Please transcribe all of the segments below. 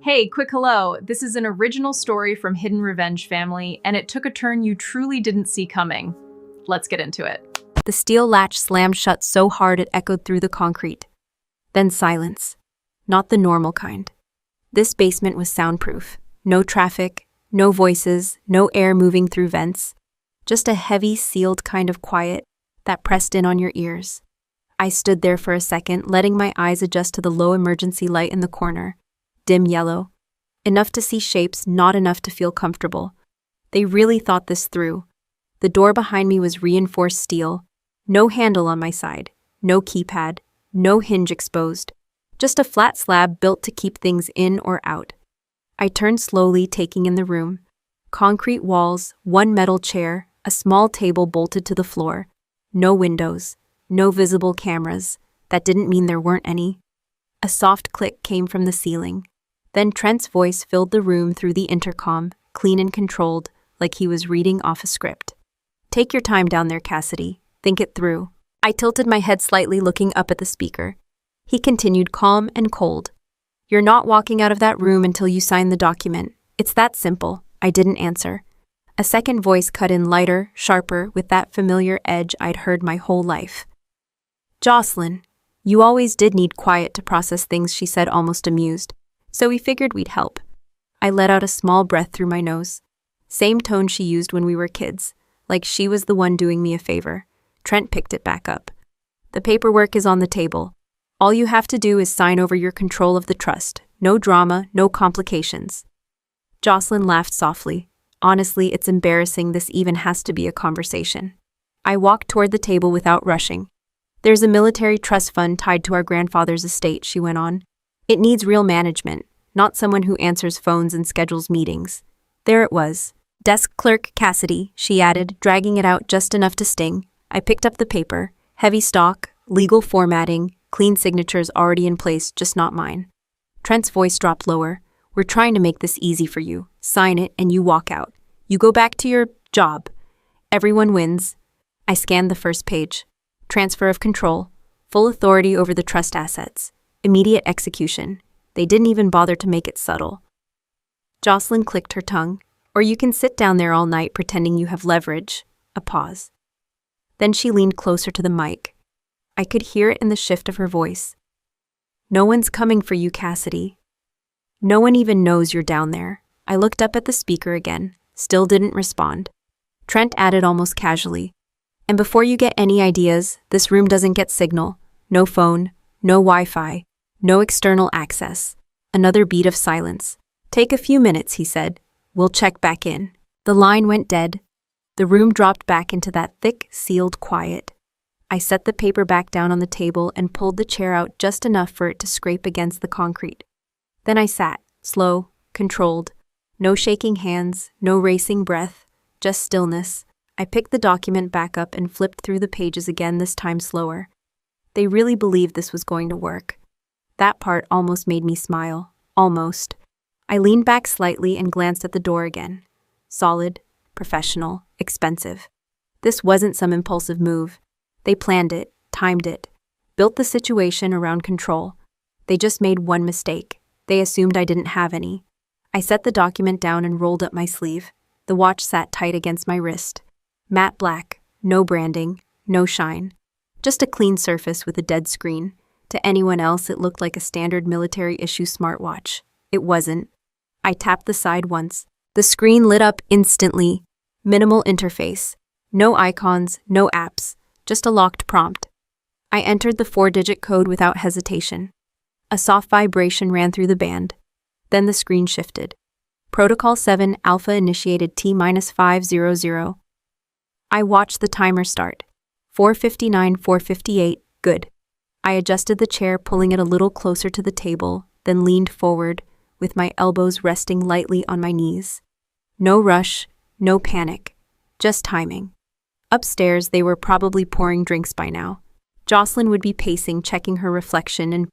Hey, quick hello. This is an original story from Hidden Revenge Family, and it took a turn you truly didn't see coming. Let's get into it. The steel latch slammed shut so hard it echoed through the concrete. Then silence. Not the normal kind. This basement was soundproof. No traffic, no voices, no air moving through vents. Just a heavy, sealed kind of quiet that pressed in on your ears. I stood there for a second, letting my eyes adjust to the low emergency light in the corner. Dim yellow. Enough to see shapes, not enough to feel comfortable. They really thought this through. The door behind me was reinforced steel. No handle on my side. No keypad. No hinge exposed. Just a flat slab built to keep things in or out. I turned slowly, taking in the room. Concrete walls, one metal chair, a small table bolted to the floor. No windows. No visible cameras. That didn't mean there weren't any. A soft click came from the ceiling. Then Trent's voice filled the room through the intercom, clean and controlled, like he was reading off a script. "Take your time down there, Cassidy. Think it through." I tilted my head slightly, looking up at the speaker. He continued, calm and cold. "You're not walking out of that room until you sign the document. It's that simple." I didn't answer. A second voice cut in, lighter, sharper, with that familiar edge I'd heard my whole life. "Jocelyn, you always did need quiet to process things," she said, almost amused. "So we figured we'd help." I let out a small breath through my nose. Same tone she used when we were kids, like she was the one doing me a favor. Trent picked it back up. "The paperwork is on the table. All you have to do is sign over your control of the trust. No drama, no complications." Jocelyn laughed softly. "Honestly, it's embarrassing this even has to be a conversation." I walked toward the table without rushing. "There's a military trust fund tied to our grandfather's estate," she went on. "It needs real management, not someone who answers phones and schedules meetings." There it was. "Desk clerk Cassidy," she added, dragging it out just enough to sting. I picked up the paper. Heavy stock, legal formatting, clean signatures already in place, just not mine. Trent's voice dropped lower. "We're trying to make this easy for you. Sign it and you walk out. You go back to your job. Everyone wins." I scanned the first page. Transfer of control. Full authority over the trust assets. Immediate execution. They didn't even bother to make it subtle. Jocelyn clicked her tongue. "Or you can sit down there all night pretending you have leverage." A pause. Then she leaned closer to the mic. I could hear it in the shift of her voice. "No one's coming for you, Cassidy. No one even knows you're down there." I looked up at the speaker again. Still didn't respond. Trent added almost casually, "And before you get any ideas, this room doesn't get signal. No phone, no Wi-Fi, no external access." Another beat of silence. "Take a few minutes," he said. "We'll check back in." The line went dead. The room dropped back into that thick, sealed quiet. I set the paper back down on the table and pulled the chair out just enough for it to scrape against the concrete. Then I sat, slow, controlled. No shaking hands, no racing breath, just stillness. I picked the document back up and flipped through the pages again, this time slower. They really believed this was going to work. That part almost made me smile. Almost. I leaned back slightly and glanced at the door again. Solid, professional, expensive. This wasn't some impulsive move. They planned it, timed it, built the situation around control. They just made one mistake. They assumed I didn't have any. I set the document down and rolled up my sleeve. The watch sat tight against my wrist. Matte black, no branding, no shine. Just a clean surface with a dead screen. To anyone else, it looked like a standard military-issue smartwatch. It wasn't. I tapped the side once. The screen lit up instantly. Minimal interface. No icons, no apps. Just a locked prompt. I entered the 4-digit code without hesitation. A soft vibration ran through the band. Then the screen shifted. Protocol 7 Alpha initiated T-500. I watched the timer start. 4:59, 4:58, good. I adjusted the chair, pulling it a little closer to the table, then leaned forward, with my elbows resting lightly on my knees. No rush, no panic, just timing. Upstairs, they were probably pouring drinks by now. Jocelyn would be pacing, checking her reflection and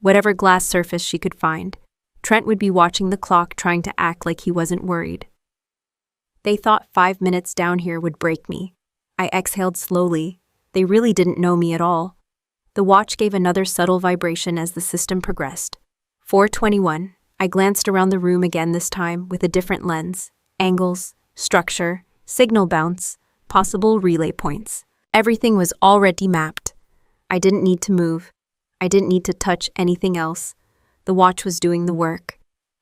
whatever glass surface she could find. Trent would be watching the clock, trying to act like he wasn't worried. They thought 5 minutes down here would break me. I exhaled slowly. They really didn't know me at all. The watch gave another subtle vibration as the system progressed. 4:21. I glanced around the room again this time with a different lens. Angles, structure, signal bounce, possible relay points. Everything was already mapped. I didn't need to move. I didn't need to touch anything else. The watch was doing the work.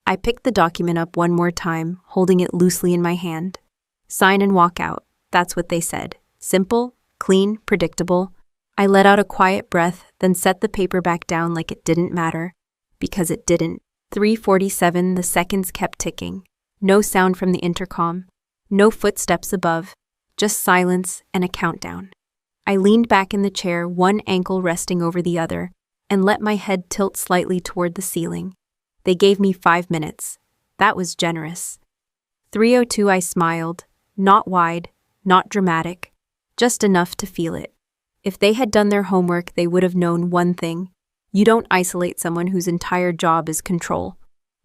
I picked the document up one more time, holding it loosely in my hand. Sign and walk out. That's what they said. Simple, clean, predictable. I let out a quiet breath, then set the paper back down like it didn't matter. Because it didn't. 3:47, the seconds kept ticking. No sound from the intercom. No footsteps above. Just silence and a countdown. I leaned back in the chair, one ankle resting over the other, and let my head tilt slightly toward the ceiling. They gave me 5 minutes. That was generous. 3:02, I smiled. Not wide, not dramatic. Just enough to feel it. If they had done their homework, they would have known one thing. You don't isolate someone whose entire job is control.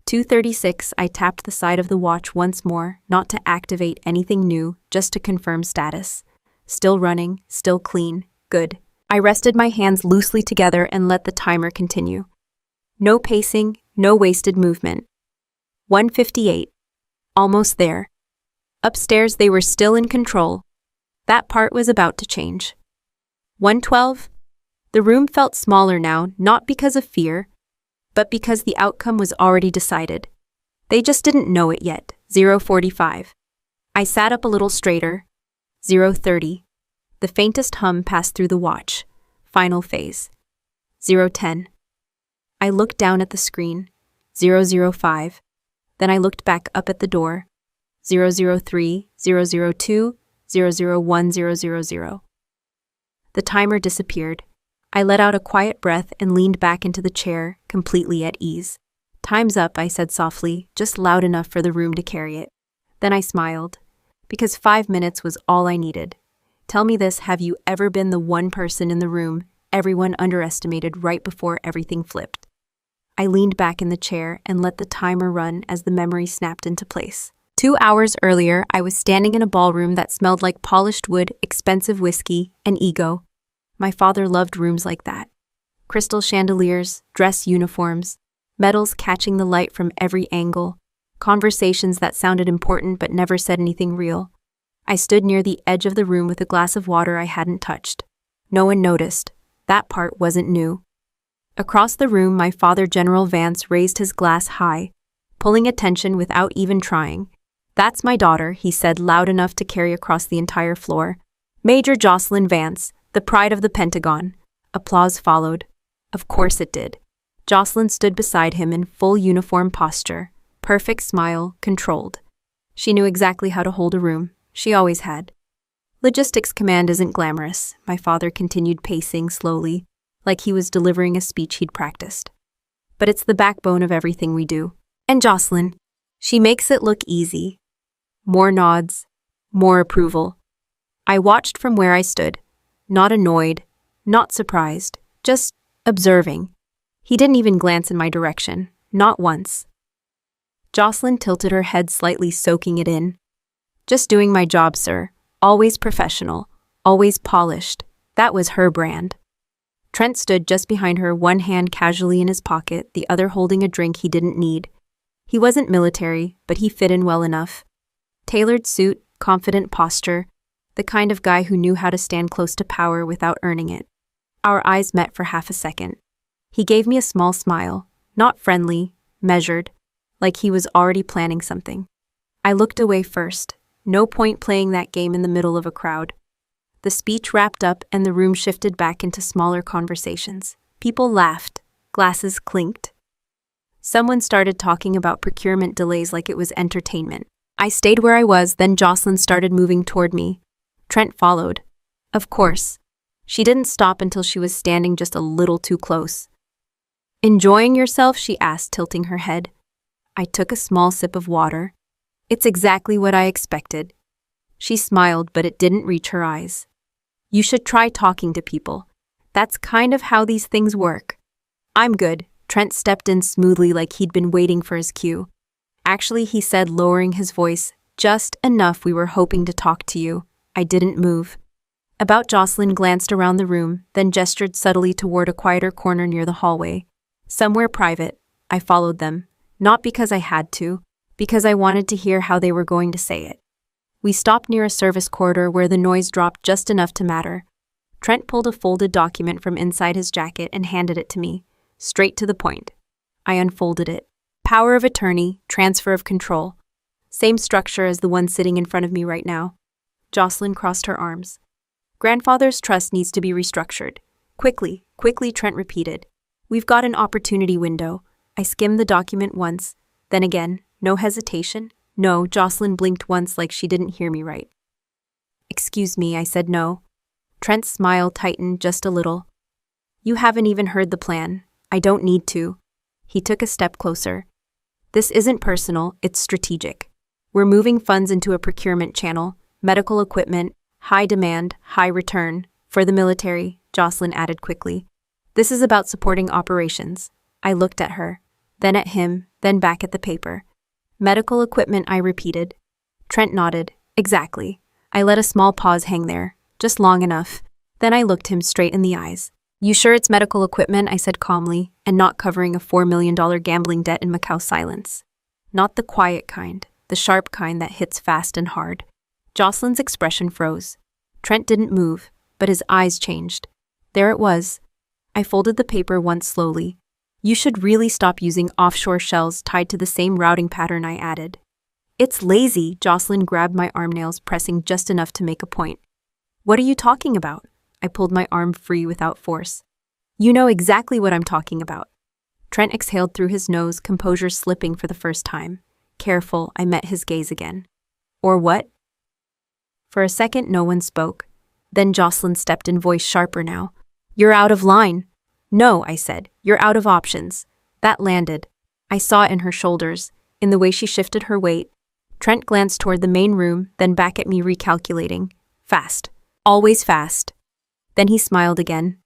2:36, I tapped the side of the watch once more, not to activate anything new, just to confirm status. Still running, still clean, good. I rested my hands loosely together and let the timer continue. No pacing, no wasted movement. 1:58. Almost there. Upstairs, they were still in control. That part was about to change. 1:12. The room felt smaller now, not because of fear, but because the outcome was already decided. They just didn't know it yet. 0:45. I sat up a little straighter. 0:30. The faintest hum passed through the watch. Final phase. 0:10. I looked down at the screen. 0:05. Then I looked back up at the door. 0:03, 0:02, 0:01, 0:00. The timer disappeared. I let out a quiet breath and leaned back into the chair, completely at ease. Time's up, I said softly, just loud enough for the room to carry it. Then I smiled, because 5 minutes was all I needed. Tell me this, have you ever been the one person in the room everyone underestimated right before everything flipped? I leaned back in the chair and let the timer run as the memory snapped into place. 2 hours earlier, I was standing in a ballroom that smelled like polished wood, expensive whiskey, and ego. My father loved rooms like that. Crystal chandeliers, dress uniforms, medals catching the light from every angle, conversations that sounded important but never said anything real. I stood near the edge of the room with a glass of water I hadn't touched. No one noticed. That part wasn't new. Across the room, my father, General Vance, raised his glass high, pulling attention without even trying. "That's my daughter," he said, loud enough to carry across the entire floor. "Major Jocelyn Vance, the pride of the Pentagon." Applause followed. Of course it did. Jocelyn stood beside him in full uniform posture. Perfect smile, controlled. She knew exactly how to hold a room. She always had. Logistics command isn't glamorous, my father continued, pacing slowly, like he was delivering a speech he'd practiced. But it's the backbone of everything we do. And Jocelyn, she makes it look easy. More nods, more approval. I watched from where I stood. Not annoyed, not surprised, just observing. He didn't even glance in my direction, not once. Jocelyn tilted her head slightly, soaking it in. "Just doing my job, sir. Always professional, always polished." That was her brand. Trent stood just behind her, one hand casually in his pocket, the other holding a drink he didn't need. He wasn't military, but he fit in well enough. Tailored suit, confident posture, the kind of guy who knew how to stand close to power without earning it. Our eyes met for half a second. He gave me a small smile, not friendly, measured, like he was already planning something. I looked away first. No point playing that game in the middle of a crowd. The speech wrapped up and the room shifted back into smaller conversations. People laughed. Glasses clinked. Someone started talking about procurement delays like it was entertainment. I stayed where I was, then Jocelyn started moving toward me. Trent followed. Of course. She didn't stop until she was standing just a little too close. "Enjoying yourself?" she asked, tilting her head. I took a small sip of water. "It's exactly what I expected." She smiled, but it didn't reach her eyes. "You should try talking to people. That's kind of how these things work." "I'm good." Trent stepped in smoothly like he'd been waiting for his cue. "Actually," he said, lowering his voice, "just enough. We were hoping to talk to you." I didn't move. About Jocelyn glanced around the room, then gestured subtly toward a quieter corner near the hallway. "Somewhere private." I followed them. Not because I had to, because I wanted to hear how they were going to say it. We stopped near a service corridor where the noise dropped just enough to matter. Trent pulled a folded document from inside his jacket and handed it to me, straight to the point. I unfolded it. Power of attorney, transfer of control. Same structure as the one sitting in front of me right now. Jocelyn crossed her arms. Grandfather's trust needs to be restructured. Quickly, Trent repeated. We've got an opportunity window. I skimmed the document once, then again, no hesitation. No, Jocelyn blinked once like she didn't hear me right. Excuse me, I said no. Trent's smile tightened just a little. You haven't even heard the plan. I don't need to. He took a step closer. This isn't personal, it's strategic. We're moving funds into a procurement channel, medical equipment, high demand, high return, for the military, Jocelyn added quickly. This is about supporting operations. I looked at her, then at him, then back at the paper. Medical equipment, I repeated. Trent nodded. Exactly. I let a small pause hang there, just long enough. Then I looked him straight in the eyes. You sure it's medical equipment? I said calmly, and not covering a $4 million gambling debt in Macau. Silence. Not the quiet kind, the sharp kind that hits fast and hard. Jocelyn's expression froze. Trent didn't move, but his eyes changed. There it was. I folded the paper once slowly. You should really stop using offshore shells tied to the same routing pattern, I added. It's lazy, Jocelyn grabbed my arm nails, pressing just enough to make a point. What are you talking about? I pulled my arm free without force. You know exactly what I'm talking about. Trent exhaled through his nose, composure slipping for the first time. Careful, I met his gaze again. Or what? For a second, no one spoke. Then Jocelyn stepped in, voice sharper now. You're out of line. No, I said. You're out of options. That landed. I saw it in her shoulders, in the way she shifted her weight. Trent glanced toward the main room, then back at me, recalculating. Fast. Always fast. Then he smiled again.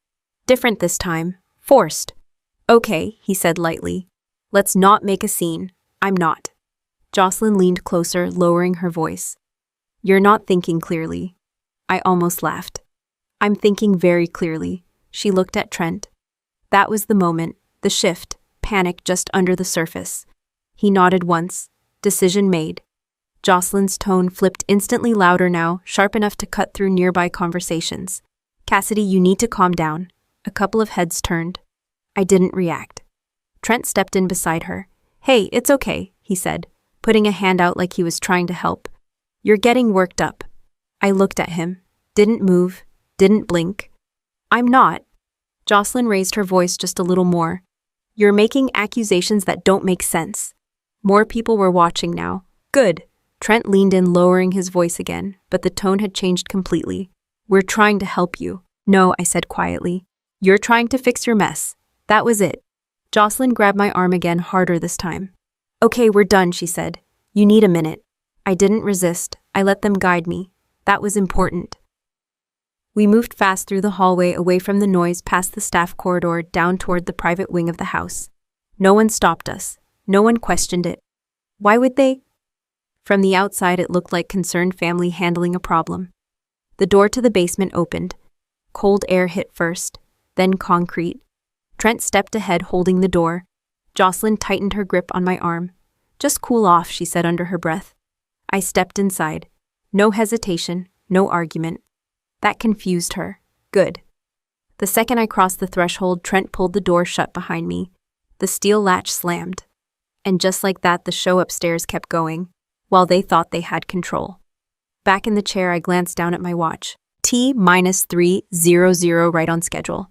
Different this time. Forced. Okay, he said lightly. Let's not make a scene. I'm not. Jocelyn leaned closer, lowering her voice. You're not thinking clearly. I almost laughed. I'm thinking very clearly. She looked at Trent. That was the moment, the shift, panic just under the surface. He nodded once. Decision made. Jocelyn's tone flipped instantly louder now, sharp enough to cut through nearby conversations. Cassidy, you need to calm down. A couple of heads turned. I didn't react. Trent stepped in beside her. Hey, it's okay, he said, putting a hand out like he was trying to help. You're getting worked up. I looked at him. Didn't move. Didn't blink. I'm not. Jocelyn raised her voice just a little more. You're making accusations that don't make sense. More people were watching now. Good. Trent leaned in, lowering his voice again, but the tone had changed completely. We're trying to help you. No, I said quietly. You're trying to fix your mess. That was it. Jocelyn grabbed my arm again, harder this time. Okay, we're done, she said. You need a minute. I didn't resist. I let them guide me. That was important. We moved fast through the hallway, away from the noise, past the staff corridor, down toward the private wing of the house. No one stopped us. No one questioned it. Why would they? From the outside, it looked like concerned family handling a problem. The door to the basement opened. Cold air hit first, then concrete. Trent stepped ahead, holding the door. Jocelyn tightened her grip on my arm. Just cool off, she said under her breath. I stepped inside. No hesitation, no argument. That confused her. Good. The second I crossed the threshold, Trent pulled the door shut behind me. The steel latch slammed. And just like that, the show upstairs kept going, while they thought they had control. Back in the chair, I glanced down at my watch. T-300, right on schedule.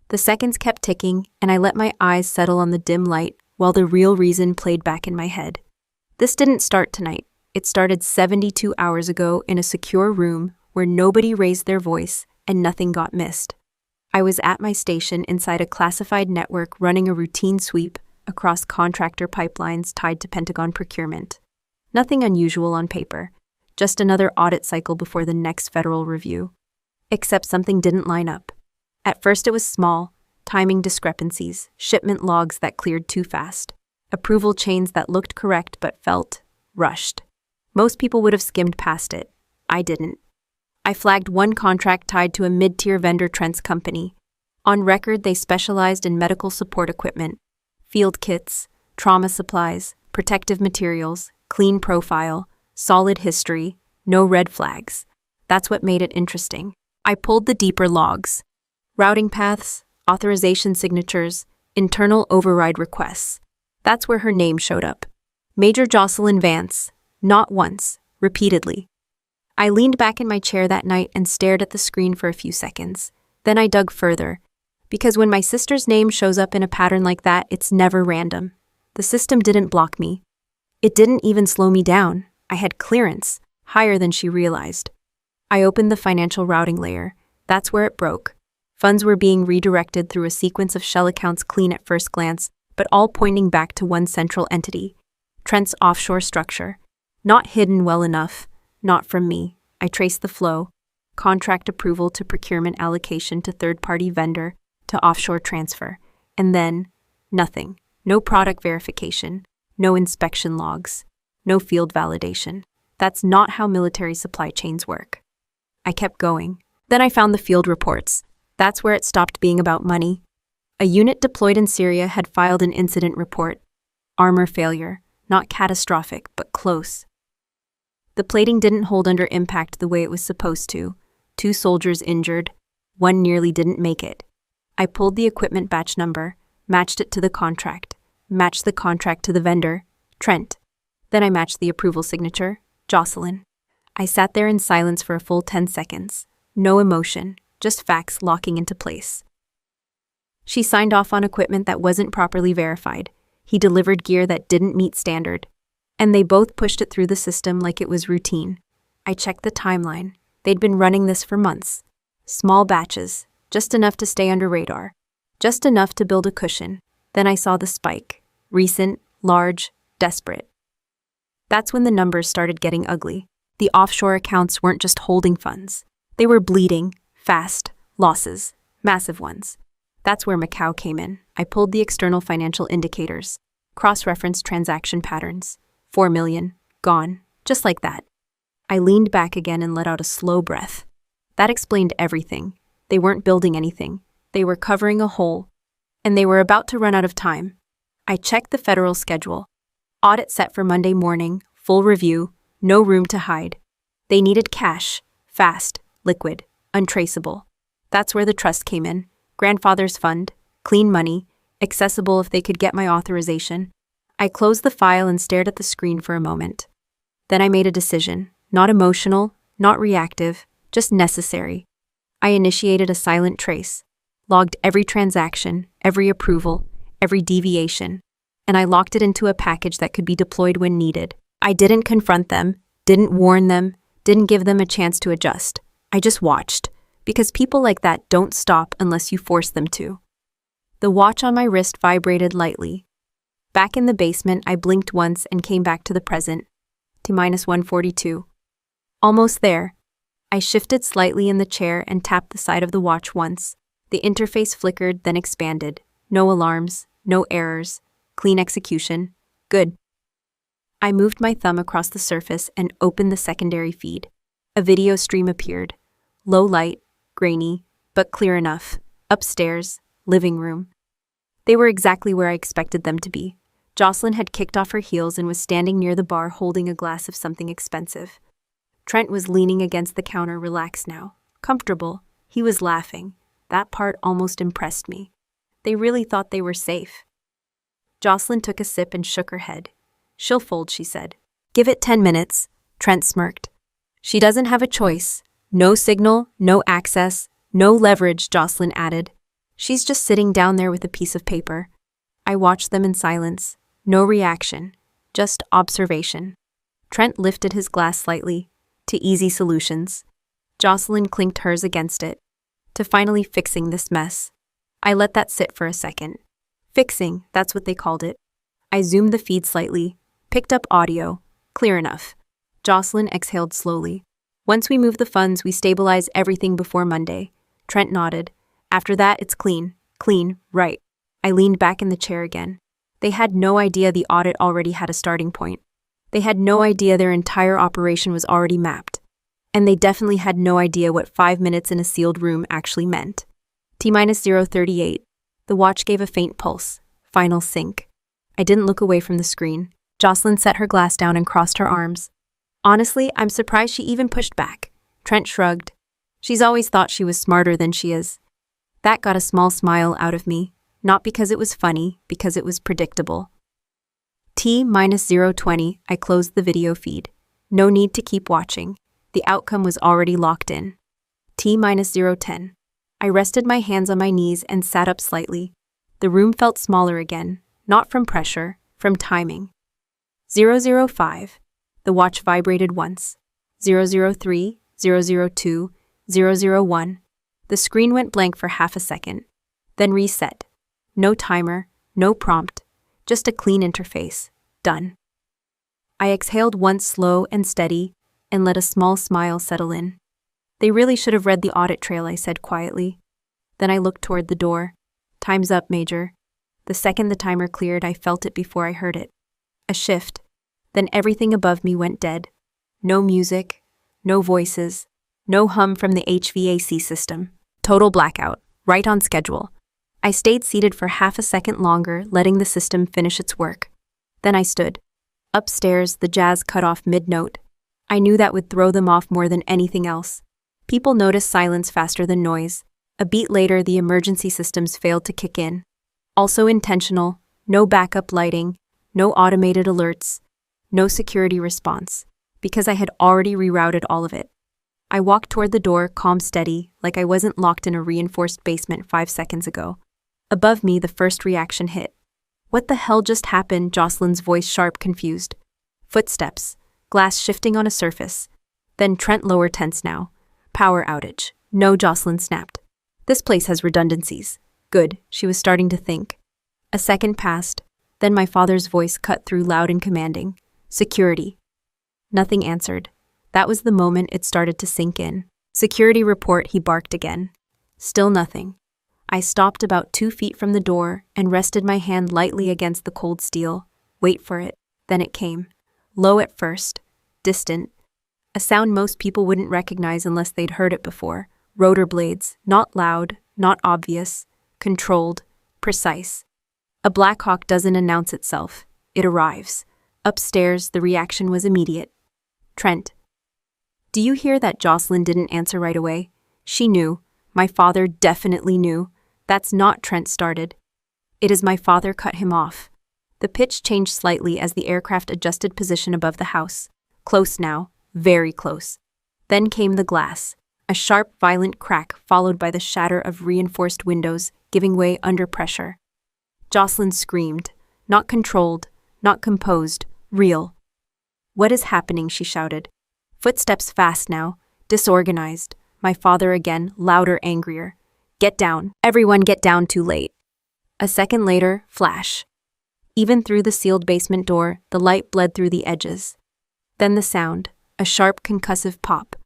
The seconds kept ticking, and I let my eyes settle on the dim light while the real reason played back in my head. This didn't start tonight. It started 72 hours ago in a secure room where nobody raised their voice and nothing got missed. I was at my station inside a classified network running a routine sweep across contractor pipelines tied to Pentagon procurement. Nothing unusual on paper, just another audit cycle before the next federal review. Except something didn't line up. At first it was small, timing discrepancies, shipment logs that cleared too fast, approval chains that looked correct but felt rushed. Most people would have skimmed past it. I didn't. I flagged one contract tied to a mid-tier vendor, Trent's company. On record, they specialized in medical support equipment, field kits, trauma supplies, protective materials, clean profile, solid history, no red flags. That's what made it interesting. I pulled the deeper logs. Routing paths, authorization signatures, internal override requests. That's where her name showed up. Major Jocelyn Vance. Not once, repeatedly. I leaned back in my chair that night and stared at the screen for a few seconds. Then I dug further. Because when my sister's name shows up in a pattern like that, it's never random. The system didn't block me. It didn't even slow me down. I had clearance, higher than she realized. I opened the financial routing layer. That's where it broke. Funds were being redirected through a sequence of shell accounts clean at first glance, but all pointing back to one central entity. Trent's offshore structure. Not hidden well enough. Not from me. I traced the flow. Contract approval to procurement allocation to third-party vendor to offshore transfer. And then, nothing. No product verification. No inspection logs. No field validation. That's not how military supply chains work. I kept going. Then I found the field reports. That's where it stopped being about money. A unit deployed in Syria had filed an incident report. Armor failure. Not catastrophic, but close. The plating didn't hold under impact the way it was supposed to. 2 soldiers injured. 1 nearly didn't make it. I pulled the equipment batch number, matched it to the contract, matched the contract to the vendor, Trent. Then I matched the approval signature, Jocelyn. I sat there in silence for a full 10 seconds. No emotion, just facts locking into place. She signed off on equipment that wasn't properly verified. He delivered gear that didn't meet standard. And they both pushed it through the system like it was routine. I checked the timeline. They'd been running this for months. Small batches, just enough to stay under radar. Just enough to build a cushion. Then I saw the spike. Recent, large, desperate. That's when the numbers started getting ugly. The offshore accounts weren't just holding funds. They were bleeding, fast, losses, massive ones. That's where Macau came in. I pulled the external financial indicators, cross-referenced transaction patterns. 4 million, gone, just like that. I leaned back again and let out a slow breath. That explained everything. They weren't building anything. They were covering a hole. And they were about to run out of time. I checked the federal schedule. Audit set for Monday morning, full review, no room to hide. They needed cash, fast, liquid, untraceable. That's where the trust came in. Grandfather's fund, clean money, accessible if they could get my authorization. I closed the file and stared at the screen for a moment. Then I made a decision, not emotional, not reactive, just necessary. I initiated a silent trace, logged every transaction, every approval, every deviation, and I locked it into a package that could be deployed when needed. I didn't confront them, didn't warn them, didn't give them a chance to adjust. I just watched, because people like that don't stop unless you force them to. The watch on my wrist vibrated lightly. Back in the basement, I blinked once and came back to the present. T-minus 142. Almost there. I shifted slightly in the chair and tapped the side of the watch once. The interface flickered, then expanded. No alarms, no errors. Clean execution. Good. I moved my thumb across the surface and opened the secondary feed. A video stream appeared. Low light, grainy, but clear enough. Upstairs, living room. They were exactly where I expected them to be. Jocelyn had kicked off her heels and was standing near the bar holding a glass of something expensive. Trent was leaning against the counter, relaxed now. Comfortable. He was laughing. That part almost impressed me. They really thought they were safe. Jocelyn took a sip and shook her head. She'll fold, she said. Give it 10 minutes, Trent smirked. She doesn't have a choice. No signal, no access, no leverage, Jocelyn added. She's just sitting down there with a piece of paper. I watched them in silence. No reaction, just observation. Trent lifted his glass slightly, to easy solutions. Jocelyn clinked hers against it, to finally fixing this mess. I let that sit for a second. Fixing, that's what they called it. I zoomed the feed slightly, picked up audio, clear enough. Jocelyn exhaled slowly. Once we move the funds, we stabilize everything before Monday. Trent nodded. After that, it's clean, right. I leaned back in the chair again. They had no idea the audit already had a starting point. They had no idea their entire operation was already mapped. And they definitely had no idea what 5 minutes in a sealed room actually meant. T-minus 038. The watch gave a faint pulse. Final sync. I didn't look away from the screen. Jocelyn set her glass down and crossed her arms. Honestly, I'm surprised she even pushed back. Trent shrugged. She's always thought she was smarter than she is. That got a small smile out of me, not because it was funny, because it was predictable. T-020, I closed the video feed. No need to keep watching. The outcome was already locked in. T-010. I rested my hands on my knees and sat up slightly. The room felt smaller again, not from pressure, from timing. 005. The watch vibrated once. 003, 002, 001. The screen went blank for half a second, then reset. No timer, no prompt, just a clean interface. Done. I exhaled once slow and steady and let a small smile settle in. They really should have read the audit trail, I said quietly. Then I looked toward the door. Time's up, Major. The second the timer cleared, I felt it before I heard it. A shift. Then everything above me went dead. No music, no voices, no hum from the HVAC system. Total blackout, right on schedule. I stayed seated for half a second longer, letting the system finish its work. Then I stood. Upstairs, the jazz cut off mid-note. I knew that would throw them off more than anything else. People noticed silence faster than noise. A beat later, the emergency systems failed to kick in. Also intentional, no backup lighting, no automated alerts, no security response, because I had already rerouted all of it. I walked toward the door, calm, steady, like I wasn't locked in a reinforced basement 5 seconds ago. Above me, the first reaction hit. What the hell just happened? Jocelyn's voice sharp, confused. Footsteps, glass shifting on a surface. Then Trent lower tense now. Power outage. No, Jocelyn snapped. This place has redundancies. Good, she was starting to think. A second passed, then my father's voice cut through loud and commanding. Security. Nothing answered. That was the moment it started to sink in. Security report, he barked again. Still nothing. I stopped about 2 feet from the door and rested my hand lightly against the cold steel. Wait for it. Then it came. Low at first. Distant. A sound most people wouldn't recognize unless they'd heard it before. Rotor blades. Not loud, not obvious. Controlled. Precise. A Blackhawk doesn't announce itself. It arrives. Upstairs, the reaction was immediate. Trent. Do you hear that? Jocelyn didn't answer right away. She knew. My father definitely knew. That's not Trent started. It is my father cut him off. The pitch changed slightly as the aircraft adjusted position above the house. Close now. Very close. Then came the glass. A sharp, violent crack followed by the shatter of reinforced windows, giving way under pressure. Jocelyn screamed. Not controlled, not composed, real. What is happening? She shouted. Footsteps fast now, disorganized. My father again, louder, angrier. Get down. Everyone get down, too late. A second later, flash. Even through the sealed basement door, the light bled through the edges. Then the sound, a sharp concussive pop.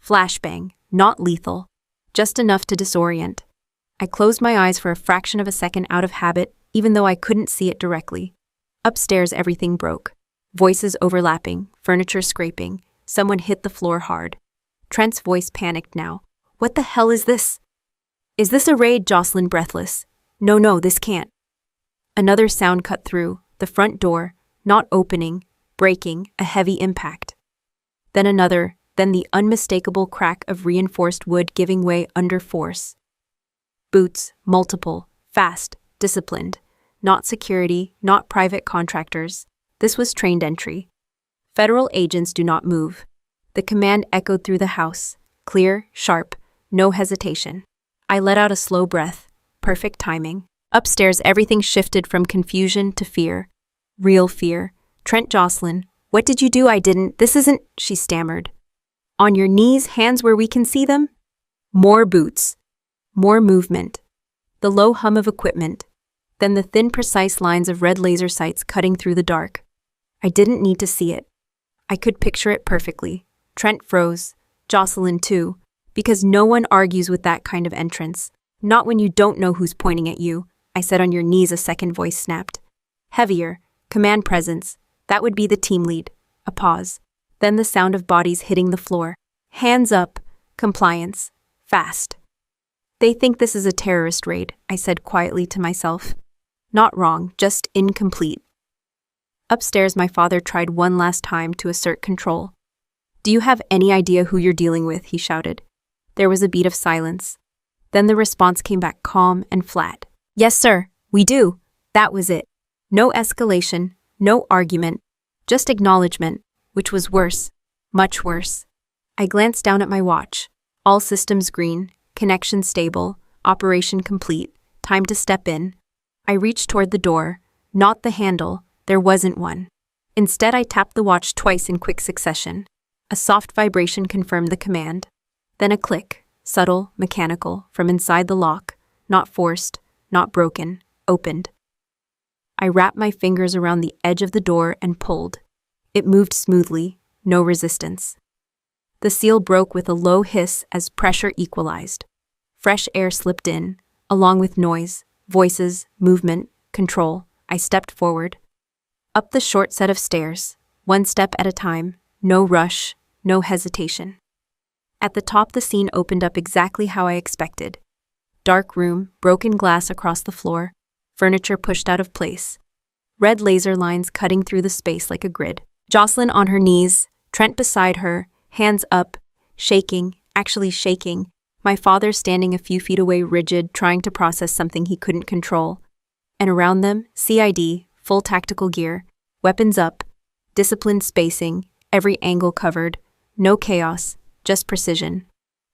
Flashbang, not lethal, just enough to disorient. I closed my eyes for a fraction of a second out of habit, even though I couldn't see it directly. Upstairs, everything broke. Voices overlapping, furniture scraping. Someone hit the floor hard. Trent's voice panicked now. What the hell is this? Is this a raid? Jocelyn, breathless. No, this can't. Another sound cut through, the front door, not opening, breaking, a heavy impact. Then another, then the unmistakable crack of reinforced wood giving way under force. Boots, multiple, fast, disciplined. Not security, not private contractors. This was trained entry. Federal agents do not move. The command echoed through the house. Clear, sharp, no hesitation. I let out a slow breath. Perfect timing. Upstairs, everything shifted from confusion to fear. Real fear. Trent. Jocelyn, what did you do? I didn't. This isn't, she stammered. On your knees, hands where we can see them? More boots. More movement. The low hum of equipment. Then the thin, precise lines of red laser sights cutting through the dark. I didn't need to see it. I could picture it perfectly. Trent froze. Jocelyn too. Because no one argues with that kind of entrance. Not when you don't know who's pointing at you. I said on your knees, a second voice snapped. Heavier. Command presence. That would be the team lead. A pause. Then the sound of bodies hitting the floor. Hands up. Compliance. Fast. They think this is a terrorist raid, I said quietly to myself. Not wrong, just incomplete. Upstairs, my father tried one last time to assert control. "Do you have any idea who you're dealing with?" he shouted. There was a beat of silence. Then the response came back calm and flat. "Yes, sir, we do." That was it. No escalation, no argument, just acknowledgement, which was worse, much worse. I glanced down at my watch. All systems green, connection stable, operation complete, time to step in. I reached toward the door, not the handle, there wasn't one. Instead, I tapped the watch twice in quick succession. A soft vibration confirmed the command. Then a click, subtle, mechanical, from inside the lock, not forced, not broken, opened. I wrapped my fingers around the edge of the door and pulled. It moved smoothly, no resistance. The seal broke with a low hiss as pressure equalized. Fresh air slipped in, along with noise, voices, movement, control. I stepped forward. Up the short set of stairs, one step at a time, no rush, no hesitation. At the top, the scene opened up exactly how I expected. Dark room, broken glass across the floor, furniture pushed out of place. Red laser lines cutting through the space like a grid. Jocelyn on her knees, Trent beside her, hands up, shaking, actually shaking. My father standing a few feet away, rigid, trying to process something he couldn't control. And around them, CID, full tactical gear, weapons up, disciplined spacing, every angle covered, no chaos, just precision.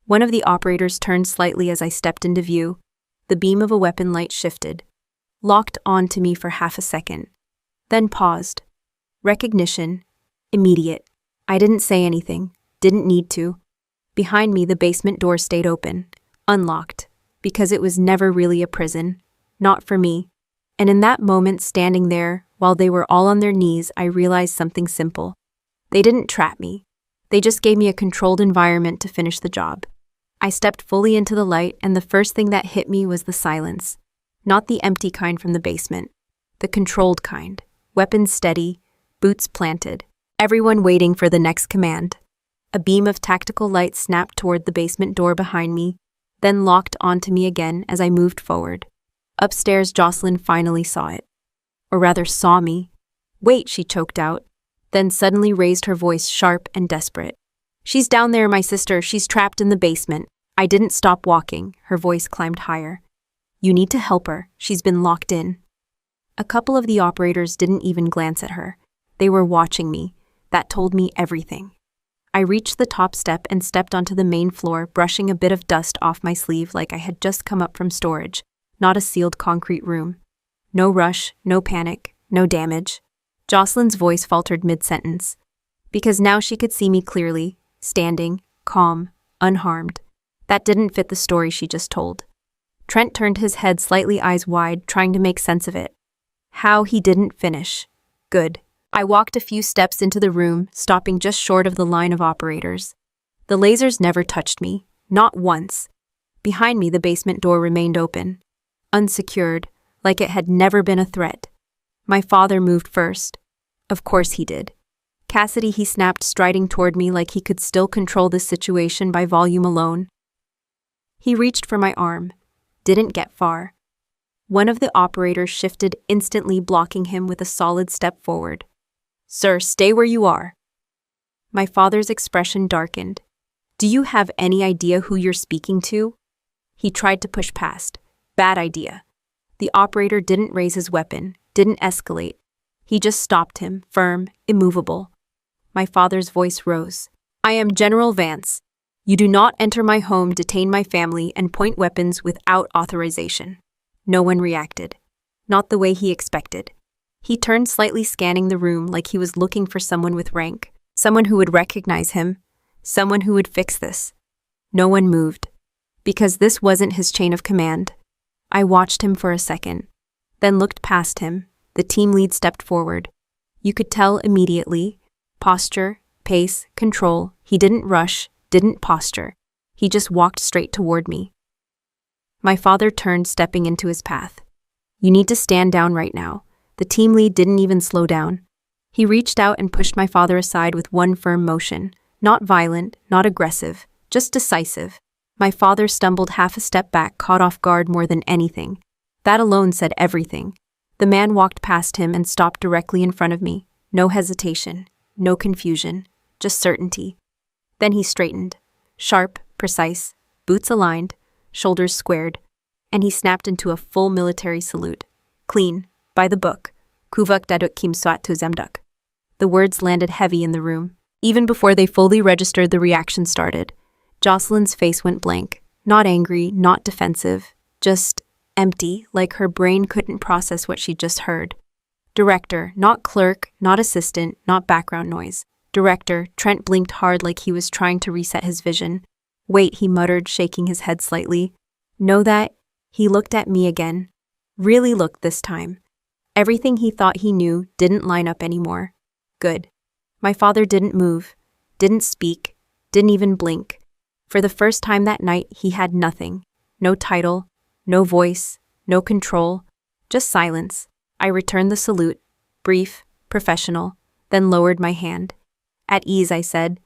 One of the operators turned slightly as I stepped into view. The beam of a weapon light shifted, locked on to me for half a second, then paused. Recognition, immediate. I didn't say anything, didn't need to. Behind me, the basement door stayed open, unlocked, because it was never really a prison, not for me. And in that moment, standing there, while they were all on their knees, I realized something simple. They didn't trap me. They just gave me a controlled environment to finish the job. I stepped fully into the light, and the first thing that hit me was the silence. Not the empty kind from the basement. The controlled kind. Weapons steady, boots planted. Everyone waiting for the next command. A beam of tactical light snapped toward the basement door behind me, then locked onto me again as I moved forward. Upstairs, Jocelyn finally saw it. Or rather, saw me. "Wait," she choked out, then suddenly raised her voice sharp and desperate. "She's down there, my sister. She's trapped in the basement." I didn't stop walking. Her voice climbed higher. "You need to help her. She's been locked in." A couple of the operators didn't even glance at her. They were watching me. That told me everything. I reached the top step and stepped onto the main floor, brushing a bit of dust off my sleeve like I had just come up from storage, not a sealed concrete room. No rush, no panic, no damage. Jocelyn's voice faltered mid-sentence, because now she could see me clearly, standing, calm, unharmed. That didn't fit the story she just told. Trent turned his head slightly, eyes wide, trying to make sense of it. How he didn't finish. Good. I walked a few steps into the room, stopping just short of the line of operators. The lasers never touched me, not once. Behind me, the basement door remained open, unsecured, like it had never been a threat. My father moved first. Of course he did. "Cassidy," he snapped, striding toward me like he could still control this situation by volume alone. He reached for my arm. Didn't get far. One of the operators shifted, instantly blocking him with a solid step forward. "Sir, stay where you are." My father's expression darkened. "Do you have any idea who you're speaking to?" He tried to push past. Bad idea. The operator didn't raise his weapon, didn't escalate. He just stopped him, firm, immovable. My father's voice rose. "I am General Vance. You do not enter my home, detain my family, and point weapons without authorization." No one reacted. Not the way he expected. He turned slightly, scanning the room like he was looking for someone with rank, someone who would recognize him, someone who would fix this. No one moved, because this wasn't his chain of command. I watched him for a second, then looked past him. The team lead stepped forward. You could tell immediately. Posture, pace, control. He didn't rush, didn't posture. He just walked straight toward me. My father turned, stepping into his path. "You need to stand down right now." The team lead didn't even slow down. He reached out and pushed my father aside with one firm motion. Not violent, not aggressive, just decisive. My father stumbled half a step back, caught off guard more than anything. That alone said everything. The man walked past him and stopped directly in front of me. No hesitation, no confusion, just certainty. Then he straightened, sharp, precise, boots aligned, shoulders squared, and he snapped into a full military salute. Clean, by the book. Kuvuk daduk kim swat tu zemduk. The words landed heavy in the room. Even before they fully registered, the reaction started. Jocelyn's face went blank. Not angry, not defensive, just empty, like her brain couldn't process what she'd just heard. Director, not clerk, not assistant, not background noise. Director, Trent blinked hard like he was trying to reset his vision. Wait, he muttered, shaking his head slightly. Know that? He looked at me again. Really looked this time. Everything he thought he knew didn't line up anymore. Good. My father didn't move, didn't speak, didn't even blink. For the first time that night, he had nothing. No title, no voice, no control, just silence. I returned the salute, brief, professional, then lowered my hand. At ease, I said.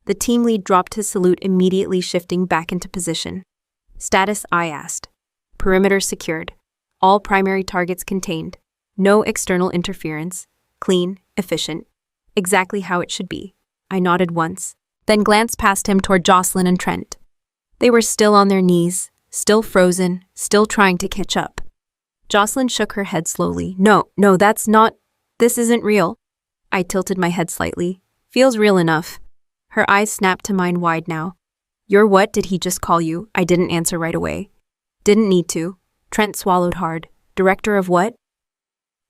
The team lead dropped his salute, immediately shifting back into position. Status, I asked. Perimeter secured. All primary targets contained. No external interference. Clean, efficient. Exactly how it should be. I nodded once, then glanced past him toward Jocelyn and Trent. They were still on their knees, still frozen, still trying to catch up. Jocelyn shook her head slowly. No, this isn't real. I tilted my head slightly. Feels real enough. Her eyes snapped to mine wide now. You're what did he just call you? I didn't answer right away. Didn't need to. Trent swallowed hard. Director of what?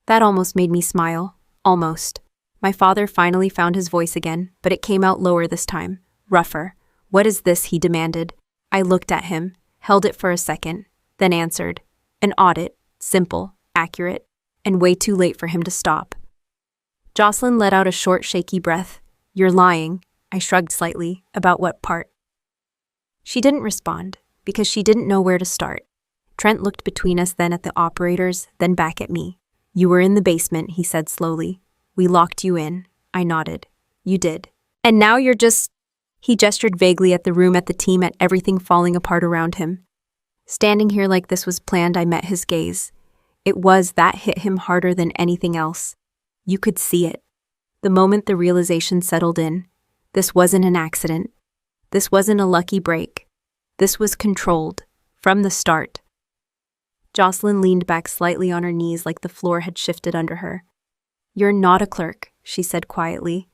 That almost made me smile. Almost. My father finally found his voice again, but it came out lower this time, rougher. What is this? He demanded. I looked at him, held it for a second, then answered. An audit, simple, accurate, and way too late for him to stop. Jocelyn let out a short, shaky breath. You're lying. I shrugged slightly. About what part? She didn't respond, because she didn't know where to start. Trent looked between us, then at the operators, then back at me. You were in the basement, he said slowly. We locked you in. I nodded. You did. And now you're just... He gestured vaguely at the room, at the team, at everything falling apart around him. Standing here like this was planned, I met his gaze. It was that hit him harder than anything else. You could see it. The moment the realization settled in, this wasn't an accident. This wasn't a lucky break. This was controlled, from the start. Jocelyn leaned back slightly on her knees like the floor had shifted under her. You're not a clerk, she said quietly.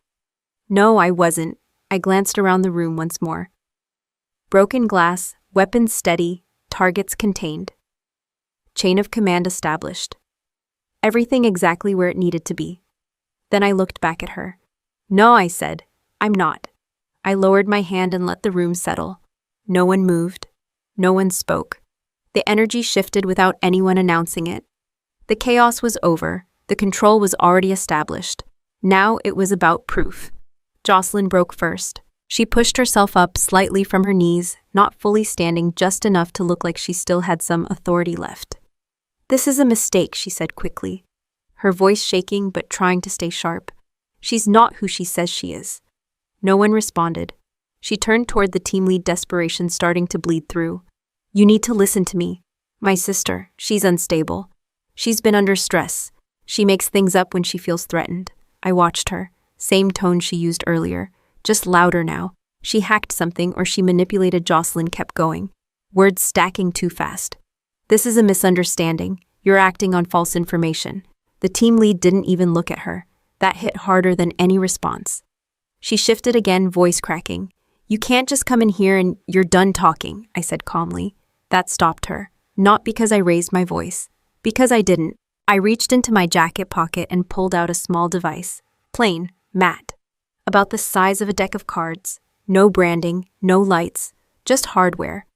No, I wasn't. I glanced around the room once more. Broken glass, weapons steady, targets contained. Chain of command established. Everything exactly where it needed to be. Then I looked back at her. No, I said. I'm not. I lowered my hand and let the room settle. No one moved. No one spoke. The energy shifted without anyone announcing it. The chaos was over. The control was already established. Now it was about proof. Jocelyn broke first. She pushed herself up slightly from her knees, not fully standing, just enough to look like she still had some authority left. This is a mistake, she said quickly, her voice shaking but trying to stay sharp. She's not who she says she is. No one responded. She turned toward the team lead, desperation starting to bleed through. You need to listen to me. My sister, she's unstable. She's been under stress. She makes things up when she feels threatened. I watched her. Same tone she used earlier, just louder now. She hacked something or she manipulated. Jocelyn kept going, words stacking too fast. This is a misunderstanding. You're acting on false information. The team lead didn't even look at her. That hit harder than any response. She shifted again, voice cracking. You can't just come in here and you're done talking, I said calmly. That stopped her. Not because I raised my voice. Because I didn't. I reached into my jacket pocket and pulled out a small device. Plain, matte. About the size of a deck of cards. No branding, no lights, just hardware.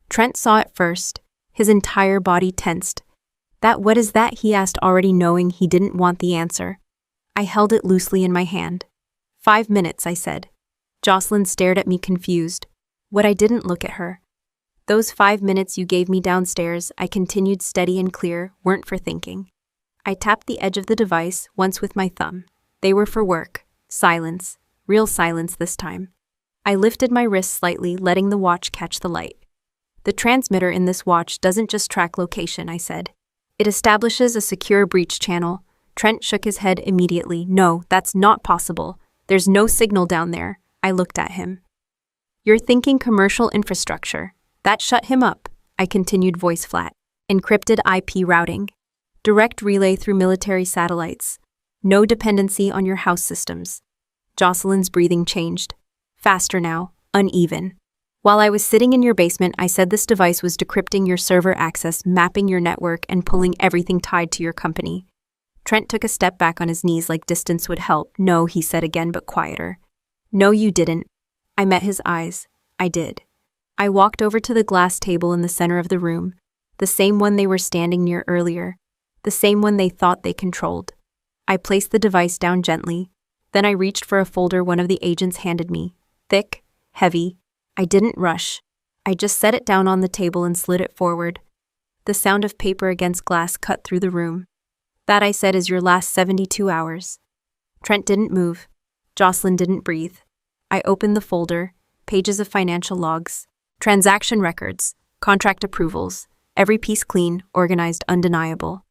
Trent saw it first. His entire body tensed. What is that? He asked, already knowing he didn't want the answer. I held it loosely in my hand. 5 minutes, I said. Jocelyn stared at me confused. What? I didn't look at her. Those 5 minutes you gave me downstairs, I continued steady and clear, weren't for thinking. I tapped the edge of the device once with my thumb. They were for work. Silence. Real silence this time. I lifted my wrist slightly, letting the watch catch the light. The transmitter in this watch doesn't just track location, I said. It establishes a secure breach channel. Trent shook his head immediately. No, that's not possible. There's no signal down there. I looked at him. You're thinking commercial infrastructure. That shut him up, I continued, voice flat. Encrypted IP routing. Direct relay through military satellites. No dependency on your house systems. Jocelyn's breathing changed. Faster now, uneven. While I was sitting in your basement, I said this device was decrypting your server access, mapping your network, and pulling everything tied to your company. Trent took a step back on his knees like distance would help. No, he said again, but quieter. No, you didn't. I met his eyes. I did. I walked over to the glass table in the center of the room, the same one they were standing near earlier, the same one they thought they controlled. I placed the device down gently. Then I reached for a folder one of the agents handed me. Thick, heavy. I didn't rush. I just set it down on the table and slid it forward. The sound of paper against glass cut through the room. That, I said, is your last 72 hours. Trent didn't move. Jocelyn didn't breathe. I opened the folder, pages of financial logs, transaction records, contract approvals, every piece clean, organized, undeniable.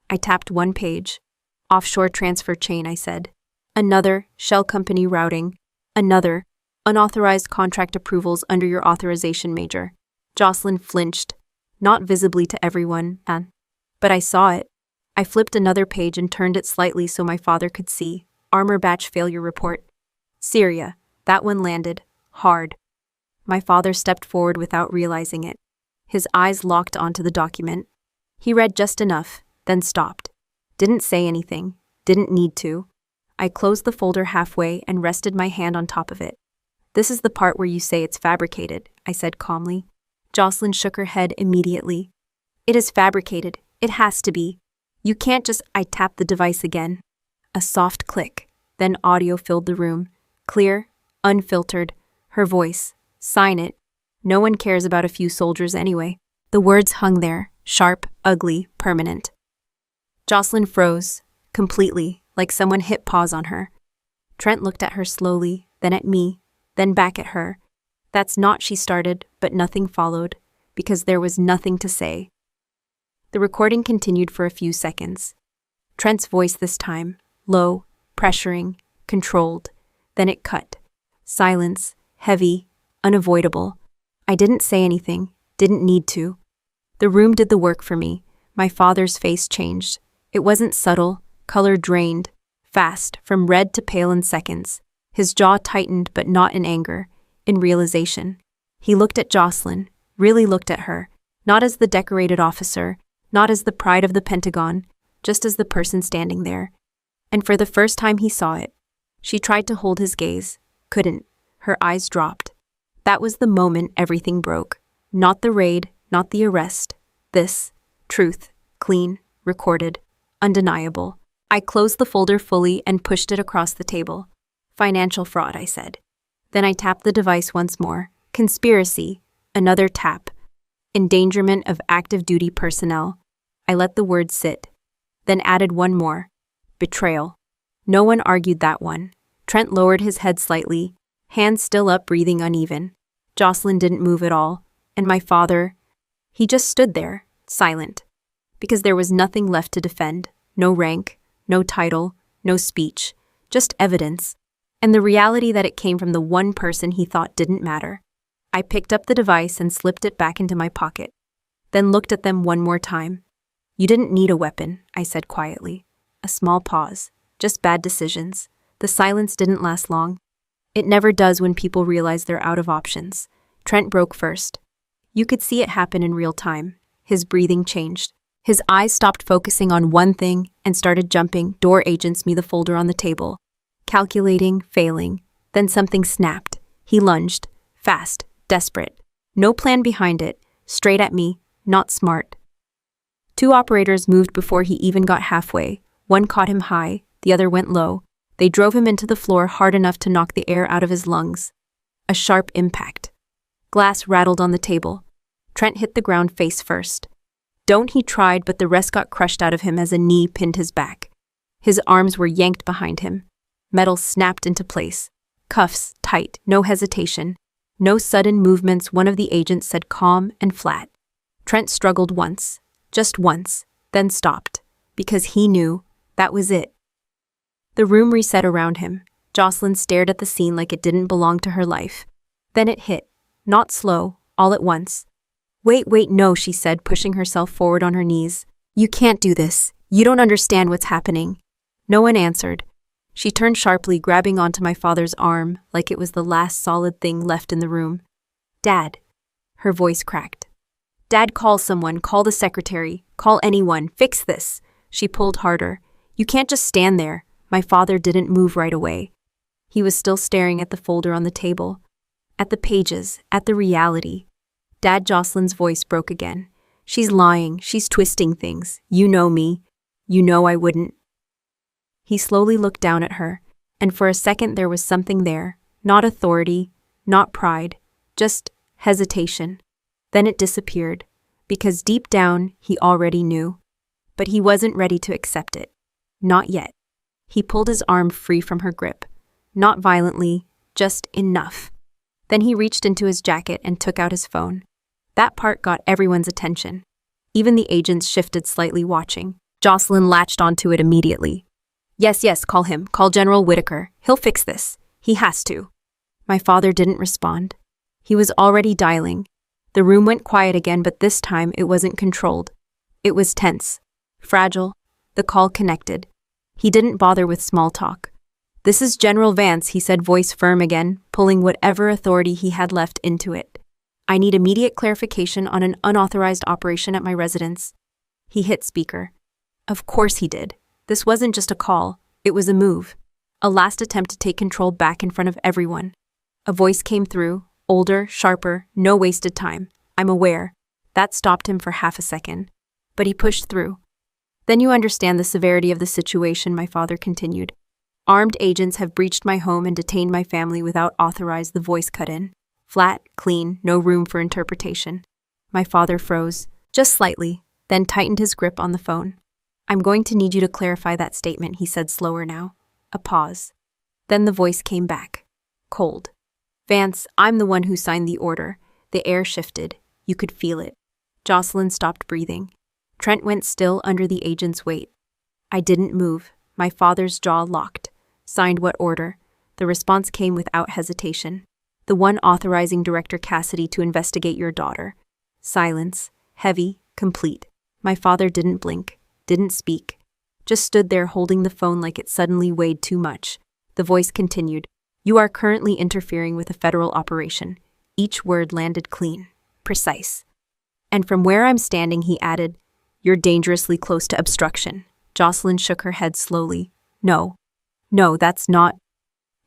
I tapped one page. Offshore transfer chain, I said. Another, shell company routing. Another, unauthorized contract approvals under your authorization major. Jocelyn flinched, not visibly to everyone, but I saw it. I flipped another page and turned it slightly so my father could see. Armor batch failure report. Syria. That one landed. Hard. My father stepped forward without realizing it. His eyes locked onto the document. He read just enough, then stopped. Didn't say anything. Didn't need to. I closed the folder halfway and rested my hand on top of it. This is the part where you say it's fabricated, I said calmly. Jocelyn shook her head immediately. It is fabricated. It has to be. You can't just... I tapped the device again. A soft click. Then audio filled the room. Clear, unfiltered. Her voice. Sign it. No one cares about a few soldiers anyway. The words hung there, sharp, ugly, permanent. Jocelyn froze, completely, like someone hit pause on her. Trent looked at her slowly, then at me, then back at her. That's not, she started, but nothing followed, because there was nothing to say. The recording continued for a few seconds. Trent's voice this time, low, pressuring, controlled. Then it cut. Silence, heavy, unavoidable. I didn't say anything, didn't need to. The room did the work for me. My father's face changed. It wasn't subtle, color drained, fast, from red to pale in seconds. His jaw tightened, but not in anger, in realization. He looked at Jocelyn, really looked at her, not as the decorated officer, not as the pride of the Pentagon, just as the person standing there. And for the first time he saw it. She tried to hold his gaze, couldn't. Her eyes dropped. That was the moment everything broke. Not the raid, not the arrest. This. Truth. Clean. Recorded. Undeniable. I closed the folder fully and pushed it across the table. Financial fraud, I said. Then I tapped the device once more. Conspiracy. Another tap. Endangerment of active duty personnel. I let the word sit. Then added one more. Betrayal. No one argued that one. Trent lowered his head slightly, hands still up, breathing uneven. Jocelyn didn't move at all, and my father, he just stood there, silent. Because there was nothing left to defend. No rank, no title, no speech, just evidence. And the reality that it came from the one person he thought didn't matter. I picked up the device and slipped it back into my pocket, then looked at them one more time. You didn't need a weapon, I said quietly. A small pause, just bad decisions. The silence didn't last long. It never does when people realize they're out of options. Trent broke first. You could see it happen in real time. His breathing changed. His eyes stopped focusing on one thing and started jumping. Door agents me the folder on the table. Calculating, failing. Then something snapped. He lunged. Fast, desperate. No plan behind it. Straight at me. Not smart. Two operators moved before he even got halfway. One caught him high. The other went low. They drove him into the floor hard enough to knock the air out of his lungs. A sharp impact. Glass rattled on the table. Trent hit the ground face first. Don't, he tried, but the rest got crushed out of him as a knee pinned his back. His arms were yanked behind him. Metal snapped into place. Cuffs tight, no hesitation. No sudden movements, one of the agents said calm and flat. Trent struggled once. Just once. then stopped, because he knew that was it. The room reset around him. Jocelyn stared at the scene like it didn't belong to her life. Then it hit, not slow, all at once. Wait, no, she said, pushing herself forward on her knees. You can't do this. You don't understand what's happening. No one answered. She turned sharply, grabbing onto my father's arm like it was the last solid thing left in the room. Dad. Her voice cracked. Dad, call someone, call the secretary, call anyone, fix this. She pulled harder. You can't just stand there. My father didn't move right away. He was still staring at the folder on the table, at the pages, at the reality. Dad, Jocelyn's voice broke again. She's lying, she's twisting things. You know me. You know I wouldn't. He slowly looked down at her, and for a second there was something there, not authority, not pride, just hesitation. Then it disappeared, because deep down he already knew. But he wasn't ready to accept it. Not yet. He pulled his arm free from her grip. Not violently, just enough. Then he reached into his jacket and took out his phone. That part got everyone's attention. Even the agents shifted slightly, watching. Jocelyn latched onto it immediately. Yes, call him. Call General Whitaker. He'll fix this. He has to. My father didn't respond. He was already dialing. The room went quiet again, but this time it wasn't controlled. It was tense, fragile. The call connected. He didn't bother with small talk. This is General Vance, he said, voice firm again, pulling whatever authority he had left into it. I need immediate clarification on an unauthorized operation at my residence. He hit speaker. Of course he did. This wasn't just a call. It was a move. A last attempt to take control back in front of everyone. A voice came through, older, sharper, no wasted time. I'm aware. That stopped him for half a second. But he pushed through. Then you understand the severity of the situation, my father continued. Armed agents have breached my home and detained my family without authorized, the voice cut in. Flat, clean, no room for interpretation. My father froze, just slightly, then tightened his grip on the phone. I'm going to need you to clarify that statement, he said, slower now. A pause. Then the voice came back. Cold. Vance, I'm the one who signed the order. The air shifted. You could feel it. Jocelyn stopped breathing. Trent went still under the agent's weight. I didn't move. My father's jaw locked. Signed what order? The response came without hesitation. The one authorizing Director Cassidy to investigate your daughter. Silence. Heavy. Complete. My father didn't blink. Didn't speak. Just stood there holding the phone like it suddenly weighed too much. The voice continued. You are currently interfering with a federal operation. Each word landed clean. Precise. And from where I'm standing, he added, you're dangerously close to obstruction. Jocelyn shook her head slowly. No, that's not.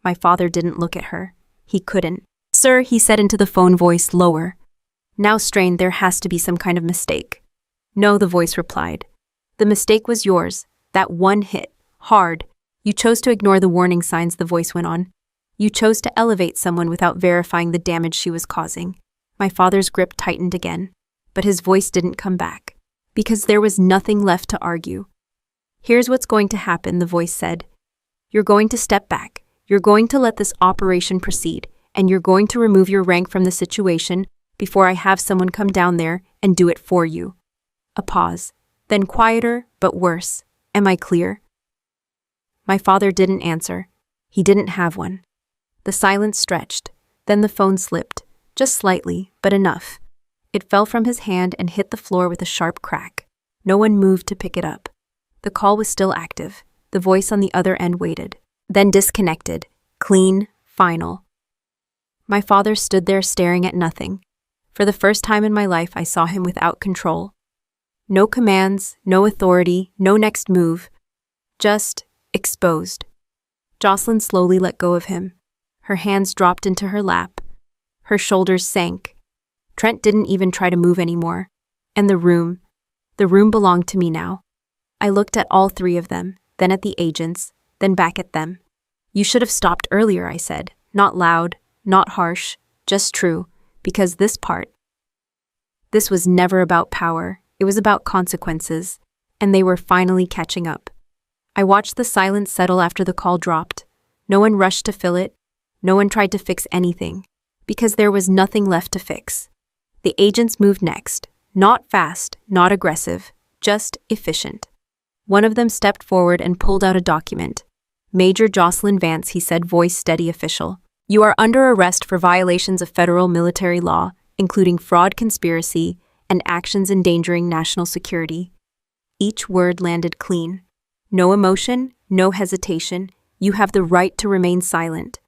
My father didn't look at her. He couldn't. Sir, he said into the phone, voice lower. Now strained, there has to be some kind of mistake. No, the voice replied. The mistake was yours. That one hit. Hard. You chose to ignore the warning signs, the voice went on. You chose to elevate someone without verifying the damage she was causing. My father's grip tightened again, but his voice didn't come back, because there was nothing left to argue. Here's what's going to happen, the voice said. You're going to step back. You're going to let this operation proceed, and you're going to remove your rank from the situation before I have someone come down there and do it for you. A pause, then quieter, but worse. Am I clear? My father didn't answer. He didn't have one. The silence stretched. Then the phone slipped, just slightly, but enough. It fell from his hand and hit the floor with a sharp crack. No one moved to pick it up. The call was still active. The voice on the other end waited. Then disconnected. Clean, final. My father stood there staring at nothing. For the first time in my life, I saw him without control. No commands, no authority, no next move. Just exposed. Jocelyn slowly let go of him. Her hands dropped into her lap. Her shoulders sank. Trent didn't even try to move anymore. And the room belonged to me now. I looked at all three of them, then at the agents, then back at them. You should have stopped earlier, I said. Not loud, not harsh, just true, because this was never about power. It was about consequences, and they were finally catching up. I watched the silence settle after the call dropped. No one rushed to fill it. No one tried to fix anything, because there was nothing left to fix. The agents moved next, not fast, not aggressive, Just efficient. One of them stepped forward and pulled out a document. Major Jocelyn Vance, he said, voice steady official. You are under arrest for violations of federal military law, including fraud, conspiracy, and actions endangering national security. Each word landed clean. No emotion, no hesitation. You have the right to remain silent.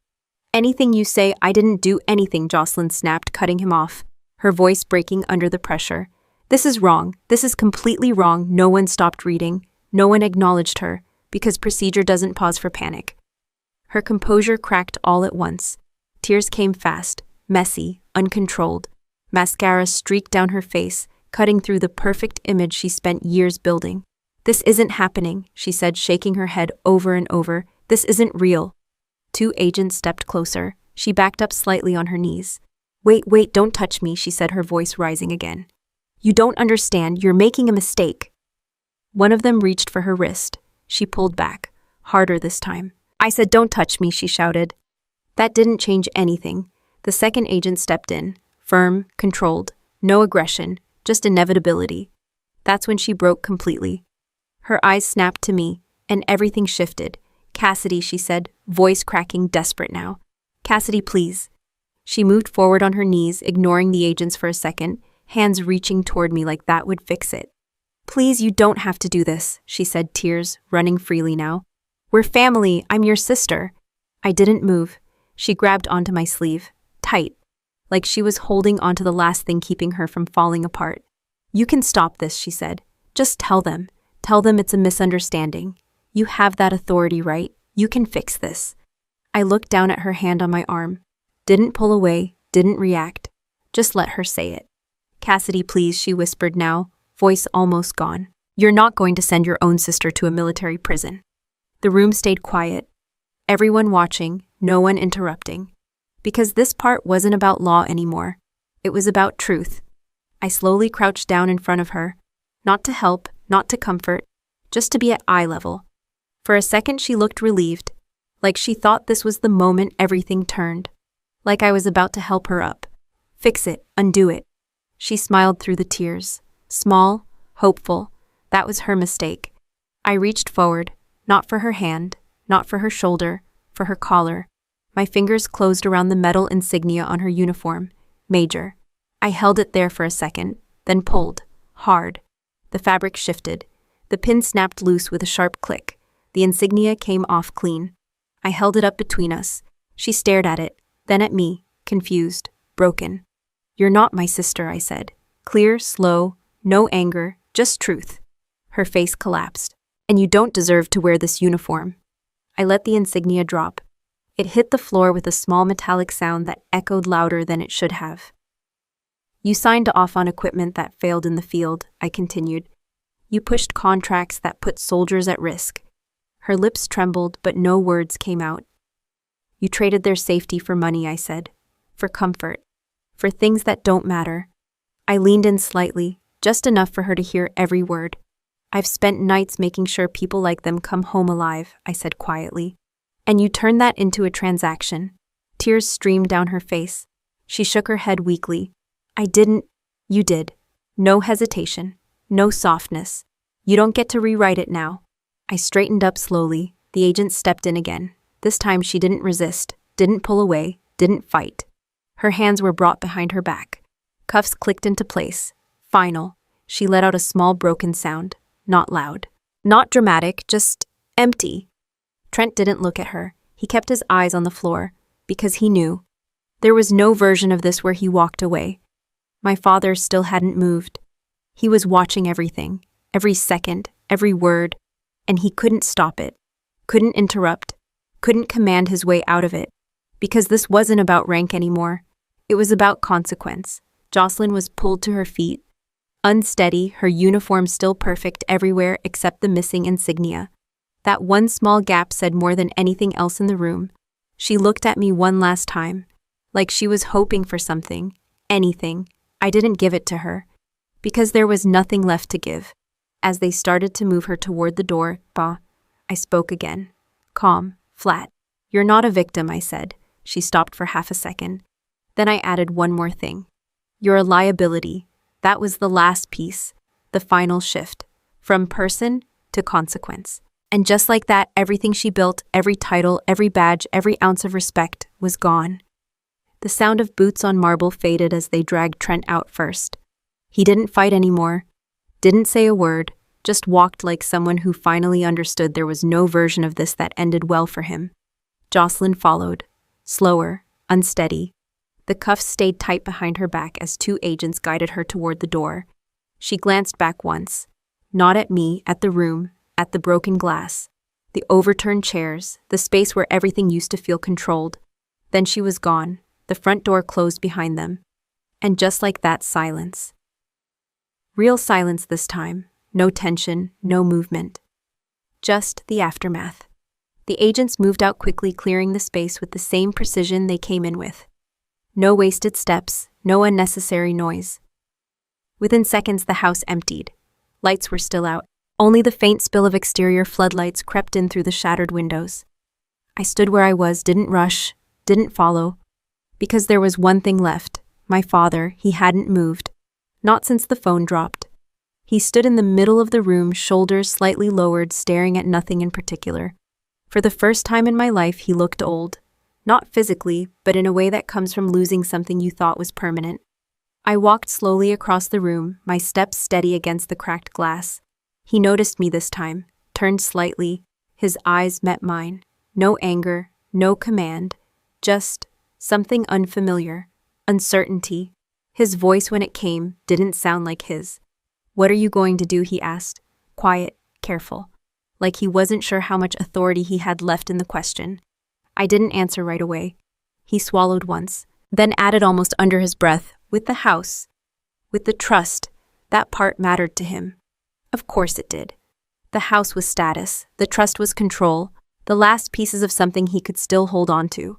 Anything you say, I didn't do anything, Jocelyn snapped, cutting him off, her voice breaking under the pressure. This is wrong. This is completely wrong. No one stopped reading. No one acknowledged her, because procedure doesn't pause for panic. Her composure cracked all at once. Tears came fast, messy, uncontrolled. Mascara streaked down her face, cutting through the perfect image she spent years building. This isn't happening, she said, shaking her head over and over. This isn't real. Two agents stepped closer. She backed up slightly on her knees. Wait, don't touch me, she said, her voice rising again. You don't understand. You're making a mistake. One of them reached for her wrist. She pulled back, harder this time. I said, don't touch me, she shouted. That didn't change anything. The second agent stepped in, firm, controlled, no aggression, just inevitability. That's when she broke completely. Her eyes snapped to me, and everything shifted. Cassidy, she said, voice cracking, desperate now. Cassidy, please. She moved forward on her knees, ignoring the agents for a second, hands reaching toward me like that would fix it. Please, you don't have to do this, she said, tears running freely now. We're family. I'm your sister. I didn't move. She grabbed onto my sleeve, tight, like she was holding onto the last thing keeping her from falling apart. You can stop this, she said. Just tell them. Tell them it's a misunderstanding. You have that authority, right? You can fix this. I looked down at her hand on my arm. Didn't pull away, didn't react. Just let her say it. Cassidy, please, she whispered now, voice almost gone. You're not going to send your own sister to a military prison. The room stayed quiet. Everyone watching, no one interrupting. Because this part wasn't about law anymore. It was about truth. I slowly crouched down in front of her. Not to help, not to comfort, just to be at eye level. For a second she looked relieved, like she thought this was the moment everything turned. Like I was about to help her up. Fix it, undo it. She smiled through the tears. Small, hopeful. That was her mistake. I reached forward, not for her hand, not for her shoulder, for her collar. My fingers closed around the metal insignia on her uniform. Major. I held it there for a second, then pulled. Hard. The fabric shifted. The pin snapped loose with a sharp click. The insignia came off clean. I held it up between us. She stared at it, then at me, confused, broken. You're not my sister, I said. Clear, slow, no anger, just truth. Her face collapsed. And you don't deserve to wear this uniform. I let the insignia drop. It hit the floor with a small metallic sound that echoed louder than it should have. You signed off on equipment that failed in the field, I continued. You pushed contracts that put soldiers at risk. Her lips trembled, but no words came out. You traded their safety for money, I said. For comfort. For things that don't matter. I leaned in slightly, just enough for her to hear every word. I've spent nights making sure people like them come home alive, I said quietly. And you turned that into a transaction. Tears streamed down her face. She shook her head weakly. I didn't. You did. No hesitation. No softness. You don't get to rewrite it now. I straightened up slowly. The agent stepped in again. This time she didn't resist, didn't pull away, didn't fight. Her hands were brought behind her back. Cuffs clicked into place. Final. She let out a small broken sound. Not loud. Not dramatic, just empty. Trent didn't look at her. He kept his eyes on the floor, because he knew. There was no version of this where he walked away. My father still hadn't moved. He was watching everything, every second, every word, and he couldn't stop it, couldn't interrupt, couldn't command his way out of it, because this wasn't about rank anymore. It was about consequence. Jocelyn was pulled to her feet, unsteady, her uniform still perfect everywhere except the missing insignia. That one small gap said more than anything else in the room. She looked at me one last time, like she was hoping for something, anything. I didn't give it to her, because there was nothing left to give. As they started to move her toward the door, I spoke again. Calm, flat. You're not a victim, I said. She stopped for half a second. Then I added one more thing. You're a liability. That was the last piece, the final shift. from person to consequence. And just like that, everything she built, every title, every badge, every ounce of respect was gone. The sound of boots on marble faded as they dragged Trent out first. He didn't fight anymore, didn't say a word, just walked like someone who finally understood there was no version of this that ended well for him. Jocelyn followed, slower, unsteady. The cuffs stayed tight behind her back as two agents guided her toward the door. She glanced back once, not at me, at the room, at the broken glass, the overturned chairs, the space where everything used to feel controlled. Then she was gone, the front door closed behind them. And just like that, silence. Real silence this time, no tension, no movement. Just the aftermath. The agents moved out quickly, clearing the space with the same precision they came in with. No wasted steps, no unnecessary noise. Within seconds, the house emptied. Lights were still out. Only the faint spill of exterior floodlights crept in through the shattered windows. I stood where I was, didn't rush, didn't follow, because there was one thing left. My father, he hadn't moved. Not since the phone dropped. He stood in the middle of the room, shoulders slightly lowered, staring at nothing in particular. For the first time in my life, he looked old. Not physically, but in a way that comes from losing something you thought was permanent. I walked slowly across the room, my steps steady against the cracked glass. He noticed me this time, turned slightly. His eyes met mine. No anger, no command, just something unfamiliar, uncertainty. His voice, when it came, didn't sound like his. "What are you going to do?" he asked, quiet, careful, like he wasn't sure how much authority he had left in the question. I didn't answer right away. He swallowed once, then added almost under his breath, "With the house, with the trust." That part mattered to him. Of course it did. The house was status, the trust was control, the last pieces of something he could still hold on to.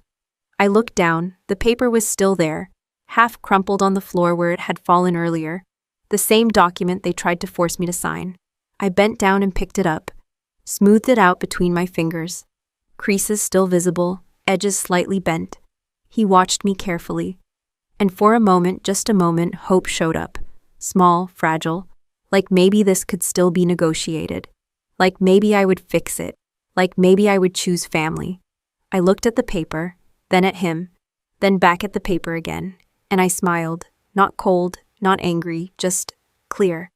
I looked down, the paper was still there, half crumpled on the floor where it had fallen earlier, the same document they tried to force me to sign. I bent down and picked it up, smoothed it out between my fingers. Creases still visible, edges slightly bent. He watched me carefully. And for a moment, just a moment, hope showed up. Small, fragile, like maybe this could still be negotiated. Like maybe I would fix it. Like maybe I would choose family. I looked at the paper, then at him, then back at the paper again, and I smiled, not cold, not angry, just clear.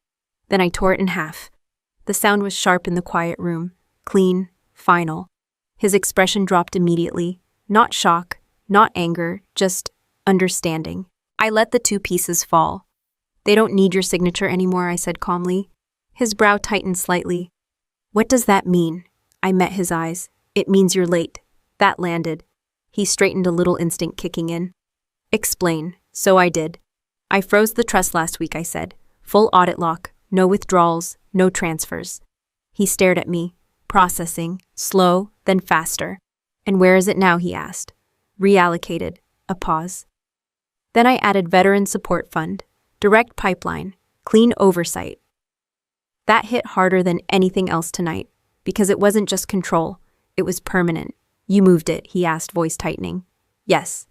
Then I tore it in half. The sound was sharp in the quiet room, clean, final. His expression dropped immediately, not shock, not anger, just understanding. I let the two pieces fall. "They don't need your signature anymore," I said calmly. His brow tightened slightly. "What does that mean?" I met his eyes. "It means you're late." That landed. He straightened, a little instinct kicking in. "Explain." So I did. "I froze the trust last week," I said. "Full audit lock, no withdrawals, no transfers." He stared at me, processing, slow, then faster. "And where is it now?" he asked. "Reallocated." A pause. Then I added veteran support fund, direct pipeline, clean oversight. That hit harder than anything else tonight, because it wasn't just control, it was permanent. "You moved it?" he asked, voice tightening. "Yes."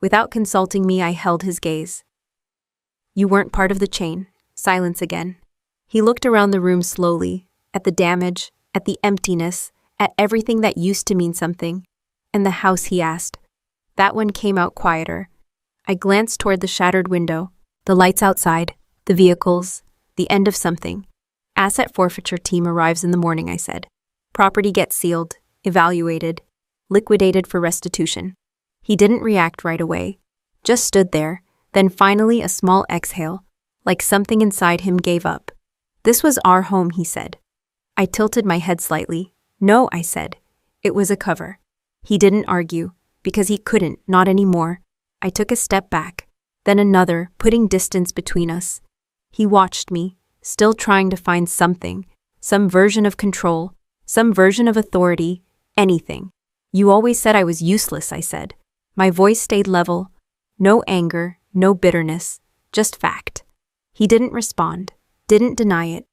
Without consulting me, I held his gaze. "You weren't part of the chain." Silence again. He looked around the room slowly, at the damage, at the emptiness, at everything that used to mean something. "And the house?" he asked. That one came out quieter. I glanced toward the shattered window, the lights outside, the vehicles, the end of something. "Asset forfeiture team arrives in the morning," I said. "Property gets sealed, evaluated, liquidated for restitution." He didn't react right away, just stood there, then finally a small exhale, like something inside him gave up. "This was our home," he said. I tilted my head slightly. "No," I said. "It was a cover." He didn't argue, because he couldn't, not anymore. I took a step back, then another, putting distance between us. He watched me, still trying to find something, some version of control, some version of authority, anything. "You always said I was useless," I said. My voice stayed level. No anger, no bitterness, just fact. He didn't respond, didn't deny it.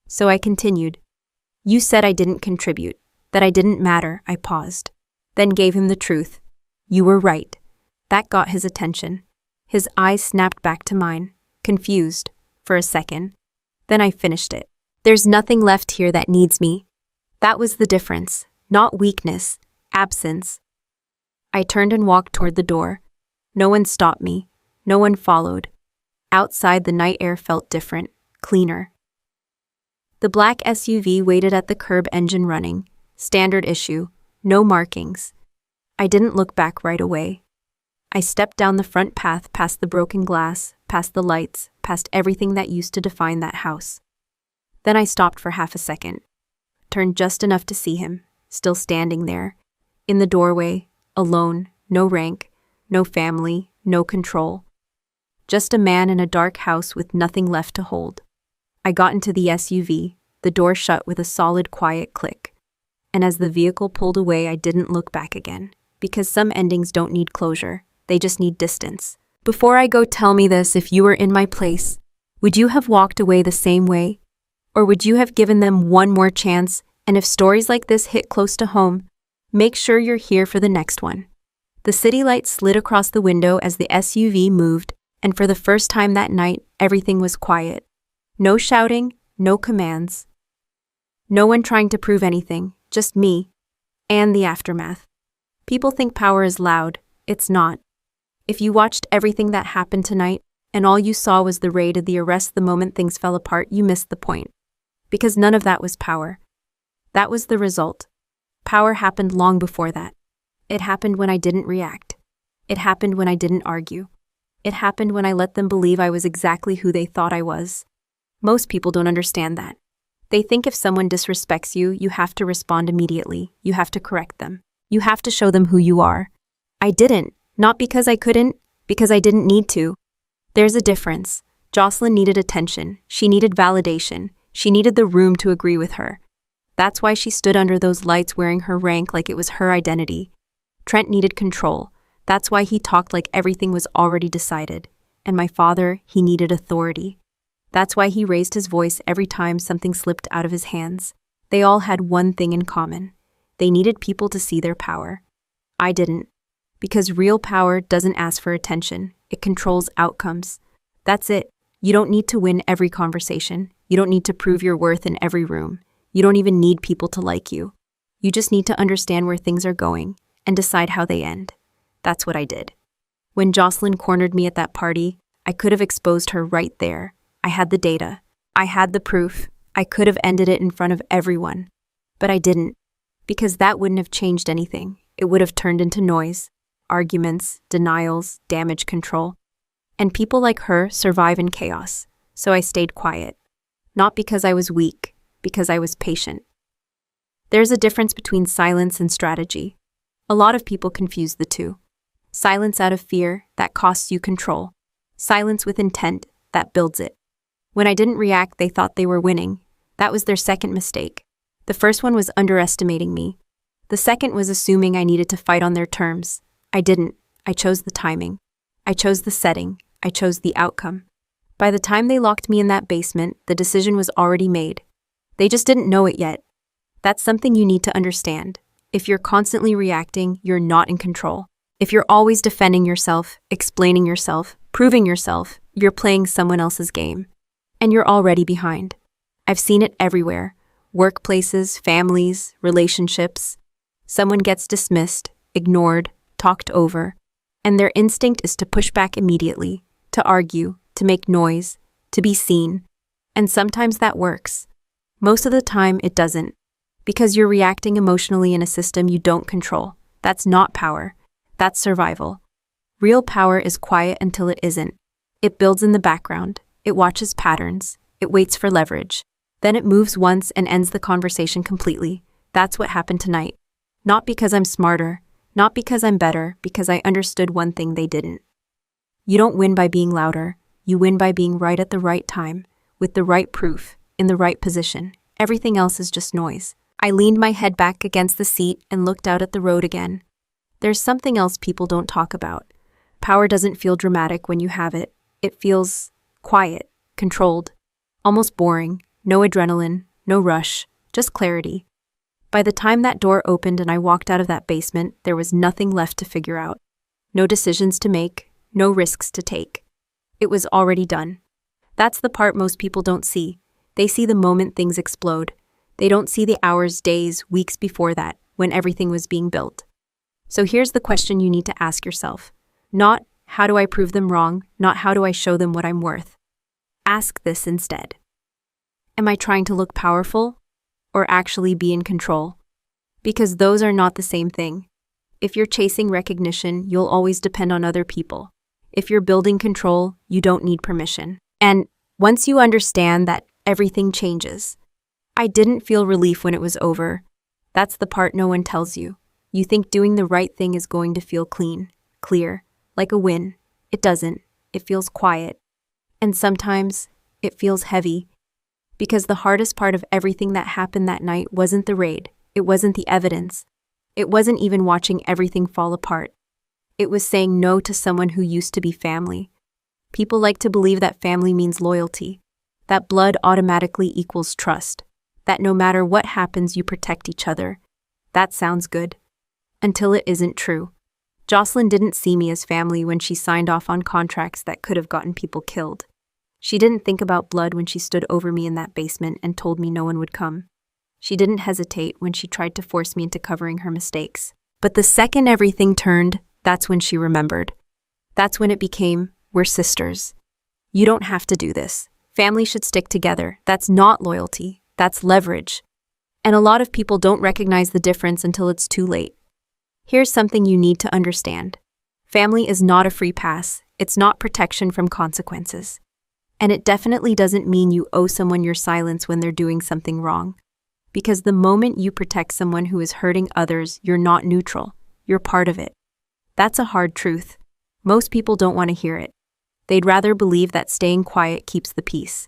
So I continued. "You said I didn't contribute, that I didn't matter." I paused, then gave him the truth. "You were right." That got his attention. His eyes snapped back to mine, confused, for a second. Then I finished it. There's nothing left here that needs me. That was the difference, not weakness, absence. I turned and walked toward the door. No one stopped me. No one followed. Outside, the night air felt different, cleaner. The black SUV waited at the curb, engine running. Standard issue, no markings. I didn't look back right away. I stepped down the front path, past the broken glass, past the lights, past everything that used to define that house. Then I stopped for half a second, turned just enough to see him, still standing there, in the doorway, alone, no rank, no family, no control. Just a man in a dark house with nothing left to hold. I got into the SUV, the door shut with a solid, quiet click. And as the vehicle pulled away, I didn't look back again, because some endings don't need closure, they just need distance. Before I go, tell me this: if you were in my place, would you have walked away the same way? Or would you have given them one more chance? And if stories like this hit close to home, make sure you're here for the next one. The city lights slid across the window as the SUV moved, and for the first time that night, everything was quiet. No shouting, no commands. No one trying to prove anything, just me. And the aftermath. People think power is loud. It's not. If you watched everything that happened tonight, and all you saw was the raid, the arrest, the moment things fell apart, you missed the point. Because none of that was power. That was the result. Power happened long before that. It happened when I didn't react. It happened when I didn't argue. It happened when I let them believe I was exactly who they thought I was. Most people don't understand that. They think if someone disrespects you, you have to respond immediately. You have to correct them. You have to show them who you are. I didn't. Not because I couldn't, because I didn't need to. There's a difference. Jocelyn needed attention. She needed validation. She needed the room to agree with her. That's why she stood under those lights wearing her rank like it was her identity. Trent needed control. That's why he talked like everything was already decided. And my father, he needed authority. That's why he raised his voice every time something slipped out of his hands. They all had one thing in common. They needed people to see their power. I didn't. Because real power doesn't ask for attention. It controls outcomes. That's it. You don't need to win every conversation. You don't need to prove your worth in every room. You don't even need people to like you. You just need to understand where things are going and decide how they end. That's what I did. When Jocelyn cornered me at that party, I could have exposed her right there. I had the data. I had the proof. I could have ended it in front of everyone. But I didn't. Because that wouldn't have changed anything. It would have turned into noise, arguments, denials, damage control. And people like her survive in chaos. So I stayed quiet. Not because I was weak, because I was patient. There's a difference between silence and strategy. A lot of people confuse the two. Silence out of fear, that costs you control. Silence with intent, that builds it. When I didn't react, they thought they were winning. That was their second mistake. The first one was underestimating me. The second was assuming I needed to fight on their terms. I didn't. I chose the timing. I chose the setting. I chose the outcome. By the time they locked me in that basement, the decision was already made. They just didn't know it yet. That's something you need to understand. If you're constantly reacting, you're not in control. If you're always defending yourself, explaining yourself, proving yourself, you're playing someone else's game. And you're already behind. I've seen it everywhere. Workplaces, families, relationships. Someone gets dismissed, ignored, talked over, and their instinct is to push back immediately, to argue, to make noise, to be seen. And sometimes that works. Most of the time, it doesn't. Because you're reacting emotionally in a system you don't control. That's not power. That's survival. Real power is quiet until it isn't. It builds in the background. It watches patterns. It waits for leverage. Then it moves once and ends the conversation completely. That's what happened tonight. Not because I'm smarter. Not because I'm better. Because I understood one thing they didn't. You don't win by being louder. You win by being right at the right time, with the right proof, in the right position. Everything else is just noise. I leaned my head back against the seat and looked out at the road again. There's something else people don't talk about. Power doesn't feel dramatic when you have it. It feels quiet, controlled, almost boring, no adrenaline, no rush, just clarity. By the time that door opened and I walked out of that basement, there was nothing left to figure out. No decisions to make, no risks to take. It was already done. That's the part most people don't see. They see the moment things explode. They don't see the hours, days, weeks before that, when everything was being built. So here's the question you need to ask yourself. Not, how do I prove them wrong? Not, how do I show them what I'm worth? Ask this instead. Am I trying to look powerful or actually be in control? Because those are not the same thing. If you're chasing recognition, you'll always depend on other people. If you're building control, you don't need permission. And once you understand that, everything changes. I didn't feel relief when it was over. That's the part no one tells you. You think doing the right thing is going to feel clean, clear, like a win. It doesn't. It feels quiet. And sometimes it feels heavy. Because the hardest part of everything that happened that night wasn't the raid. It wasn't the evidence. It wasn't even watching everything fall apart. It was saying no to someone who used to be family. People like to believe that family means loyalty, that blood automatically equals trust, that no matter what happens you protect each other. That sounds good. Until it isn't true. Jocelyn didn't see me as family when she signed off on contracts that could have gotten people killed. She didn't think about blood when she stood over me in that basement and told me no one would come. She didn't hesitate when she tried to force me into covering her mistakes. But the second everything turned, that's when she remembered. That's when it became, we're sisters. You don't have to do this. Family should stick together. That's not loyalty. That's leverage. And a lot of people don't recognize the difference until it's too late. Here's something you need to understand. Family is not a free pass. It's not protection from consequences. And it definitely doesn't mean you owe someone your silence when they're doing something wrong. Because the moment you protect someone who is hurting others, you're not neutral. You're part of it. That's a hard truth. Most people don't want to hear it. They'd rather believe that staying quiet keeps the peace,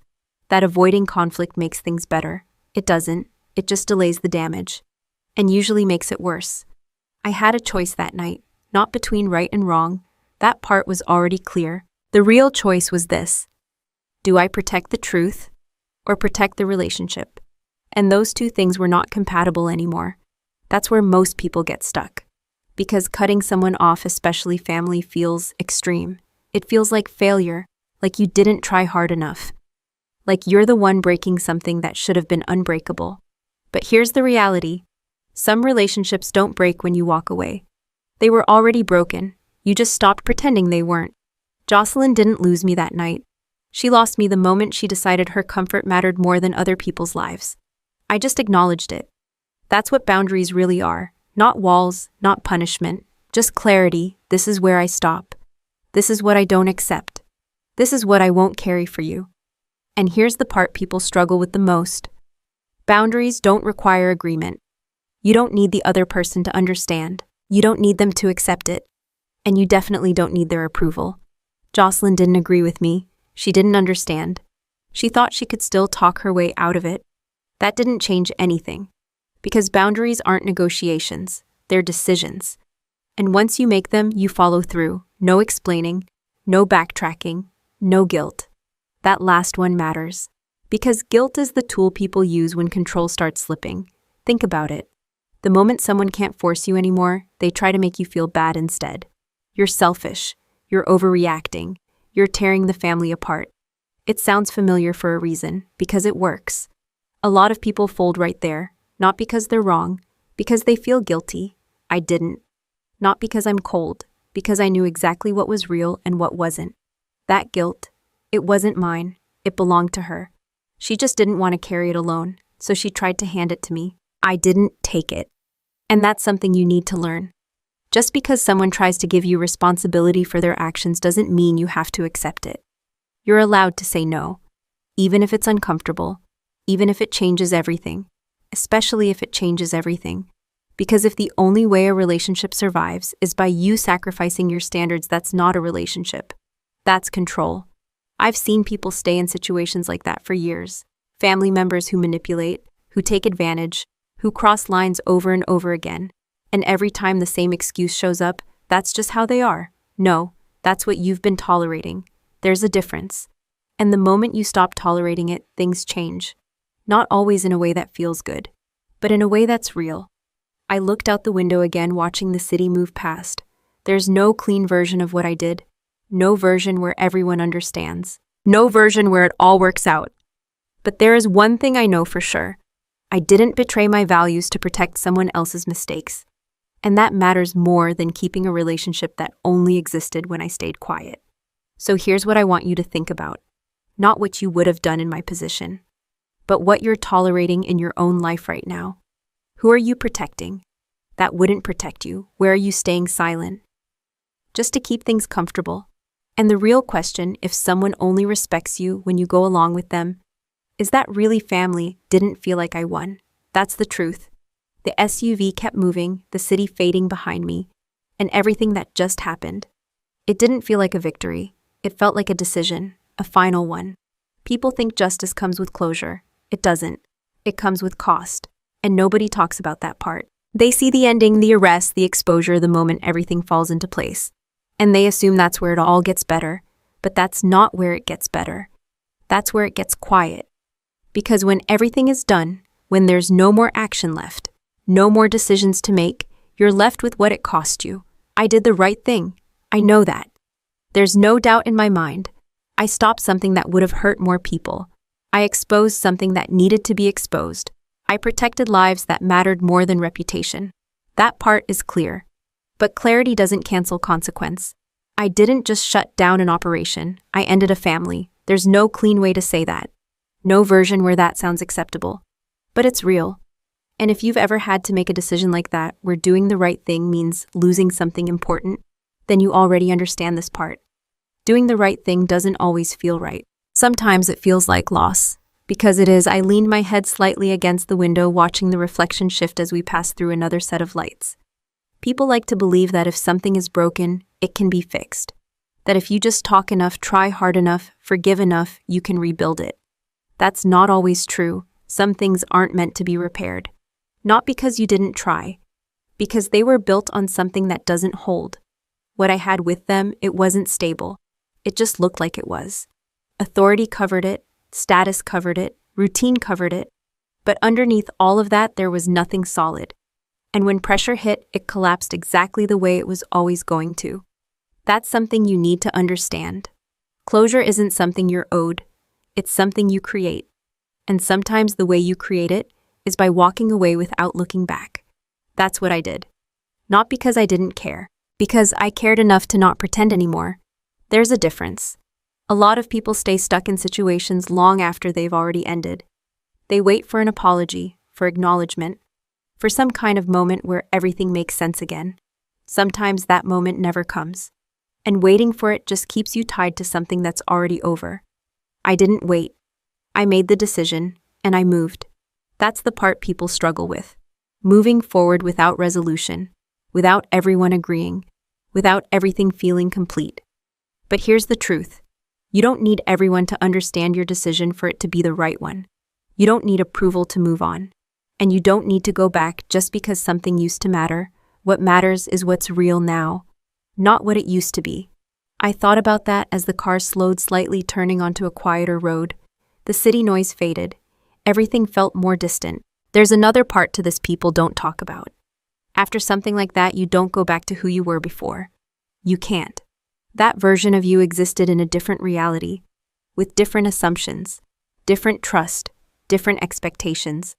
that avoiding conflict makes things better. It doesn't. It just delays the damage, and usually makes it worse. I had a choice that night, not between right and wrong. That part was already clear. The real choice was this. Do I protect the truth or protect the relationship? And those two things were not compatible anymore. That's where most people get stuck. Because cutting someone off, especially family, feels extreme. It feels like failure, like you didn't try hard enough. Like you're the one breaking something that should have been unbreakable. But here's the reality. Some relationships don't break when you walk away. They were already broken. You just stopped pretending they weren't. Jocelyn didn't lose me that night. She lost me the moment she decided her comfort mattered more than other people's lives. I just acknowledged it. That's what boundaries really are. Not walls, not punishment, just clarity. This is where I stop. This is what I don't accept. This is what I won't carry for you. And here's the part people struggle with the most. Boundaries don't require agreement. You don't need the other person to understand. You don't need them to accept it. And you definitely don't need their approval. Jocelyn didn't agree with me. She didn't understand. She thought she could still talk her way out of it. That didn't change anything. Because boundaries aren't negotiations. They're decisions. And once you make them, you follow through. No explaining, no backtracking, no guilt. That last one matters. Because guilt is the tool people use when control starts slipping. Think about it. The moment someone can't force you anymore, they try to make you feel bad instead. You're selfish. You're overreacting. You're tearing the family apart. It sounds familiar for a reason, because it works. A lot of people fold right there, not because they're wrong, because they feel guilty. I didn't. Not because I'm cold, because I knew exactly what was real and what wasn't. That guilt, it wasn't mine. It belonged to her. She just didn't want to carry it alone, so she tried to hand it to me. I didn't take it. And that's something you need to learn. Just because someone tries to give you responsibility for their actions doesn't mean you have to accept it. You're allowed to say no, even if it's uncomfortable, even if it changes everything, especially if it changes everything. Because if the only way a relationship survives is by you sacrificing your standards, that's not a relationship. That's control. I've seen people stay in situations like that for years. Family members who manipulate, who take advantage, who cross lines over and over again. And every time the same excuse shows up, that's just how they are. No, that's what you've been tolerating. There's a difference. And the moment you stop tolerating it, things change. Not always in a way that feels good, but in a way that's real. I looked out the window again, watching the city move past. There's no clean version of what I did. No version where everyone understands. No version where it all works out. But there is one thing I know for sure. I didn't betray my values to protect someone else's mistakes. And that matters more than keeping a relationship that only existed when I stayed quiet. So here's what I want you to think about. Not what you would have done in my position, but what you're tolerating in your own life right now. Who are you protecting? That wouldn't protect you. Where are you staying silent? Just to keep things comfortable. And the real question, if someone only respects you when you go along with them, is that really family? Didn't feel like I won. That's the truth. The SUV kept moving, the city fading behind me, and everything that just happened. It didn't feel like a victory. It felt like a decision, a final one. People think justice comes with closure. It doesn't. It comes with cost. And nobody talks about that part. They see the ending, the arrest, the exposure, the moment everything falls into place. And they assume that's where it all gets better. But that's not where it gets better. That's where it gets quiet. Because when everything is done, when there's no more action left, no more decisions to make, you're left with what it cost you. I did the right thing. I know that. There's no doubt in my mind. I stopped something that would have hurt more people. I exposed something that needed to be exposed. I protected lives that mattered more than reputation. That part is clear. But clarity doesn't cancel consequence. I didn't just shut down an operation. I ended a family. There's no clean way to say that. No version where that sounds acceptable. But it's real. And if you've ever had to make a decision like that, where doing the right thing means losing something important, then you already understand this part. Doing the right thing doesn't always feel right. Sometimes it feels like loss. Because it is, I leaned my head slightly against the window, watching the reflection shift as we passed through another set of lights. People like to believe that if something is broken, it can be fixed. That if you just talk enough, try hard enough, forgive enough, you can rebuild it. That's not always true. Some things aren't meant to be repaired. Not because you didn't try. Because they were built on something that doesn't hold. What I had with them, it wasn't stable. It just looked like it was. Authority covered it, status covered it, routine covered it. But underneath all of that, there was nothing solid. And when pressure hit, it collapsed exactly the way it was always going to. That's something you need to understand. Closure isn't something you're owed. It's something you create. And sometimes the way you create it is by walking away without looking back. That's what I did. Not because I didn't care. Because I cared enough to not pretend anymore. There's a difference. A lot of people stay stuck in situations long after they've already ended. They wait for an apology, for acknowledgement, for some kind of moment where everything makes sense again. Sometimes that moment never comes. And waiting for it just keeps you tied to something that's already over. I didn't wait. I made the decision, and I moved. That's the part people struggle with. Moving forward without resolution, without everyone agreeing, without everything feeling complete. But here's the truth. You don't need everyone to understand your decision for it to be the right one. You don't need approval to move on. And you don't need to go back just because something used to matter. What matters is what's real now, not what it used to be. I thought about that as the car slowed slightly, turning onto a quieter road. The city noise faded. Everything felt more distant. There's another part to this people don't talk about. After something like that, you don't go back to who you were before. You can't. That version of you existed in a different reality, with different assumptions, different trust, different expectations.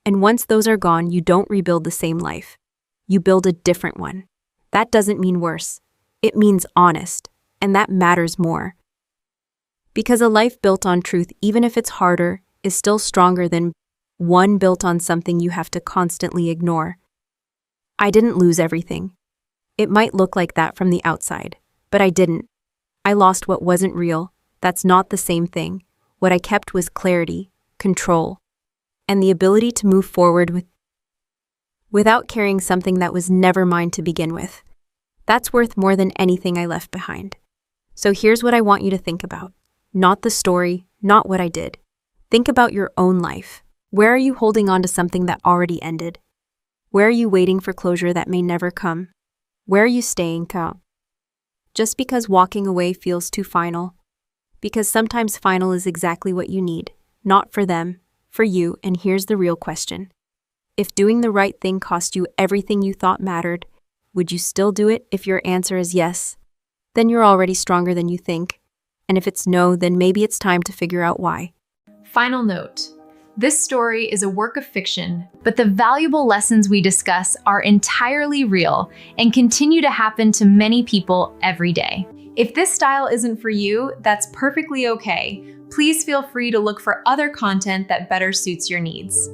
And once those are gone, you don't rebuild the same life. You build a different one. That doesn't mean worse. It means honest, and that matters more. Because a life built on truth, even if it's harder, is still stronger than one built on something you have to constantly ignore. I didn't lose everything. It might look like that from the outside, but I didn't. I lost what wasn't real. That's not the same thing. What I kept was clarity, control, and the ability to move forward without carrying something that was never mine to begin with. That's worth more than anything I left behind. So here's what I want you to think about. Not the story, not what I did. Think about your own life. Where are you holding on to something that already ended? Where are you waiting for closure that may never come? Where are you staying calm? Just because walking away feels too final. Because sometimes final is exactly what you need. Not for them, for you. And here's the real question. If doing the right thing cost you everything you thought mattered, would you still do it? If your answer is yes, then you're already stronger than you think. And if it's no, then maybe it's time to figure out why. Final note. This story is a work of fiction, but the valuable lessons we discuss are entirely real and continue to happen to many people every day. If this style isn't for you, that's perfectly okay. Please feel free to look for other content that better suits your needs.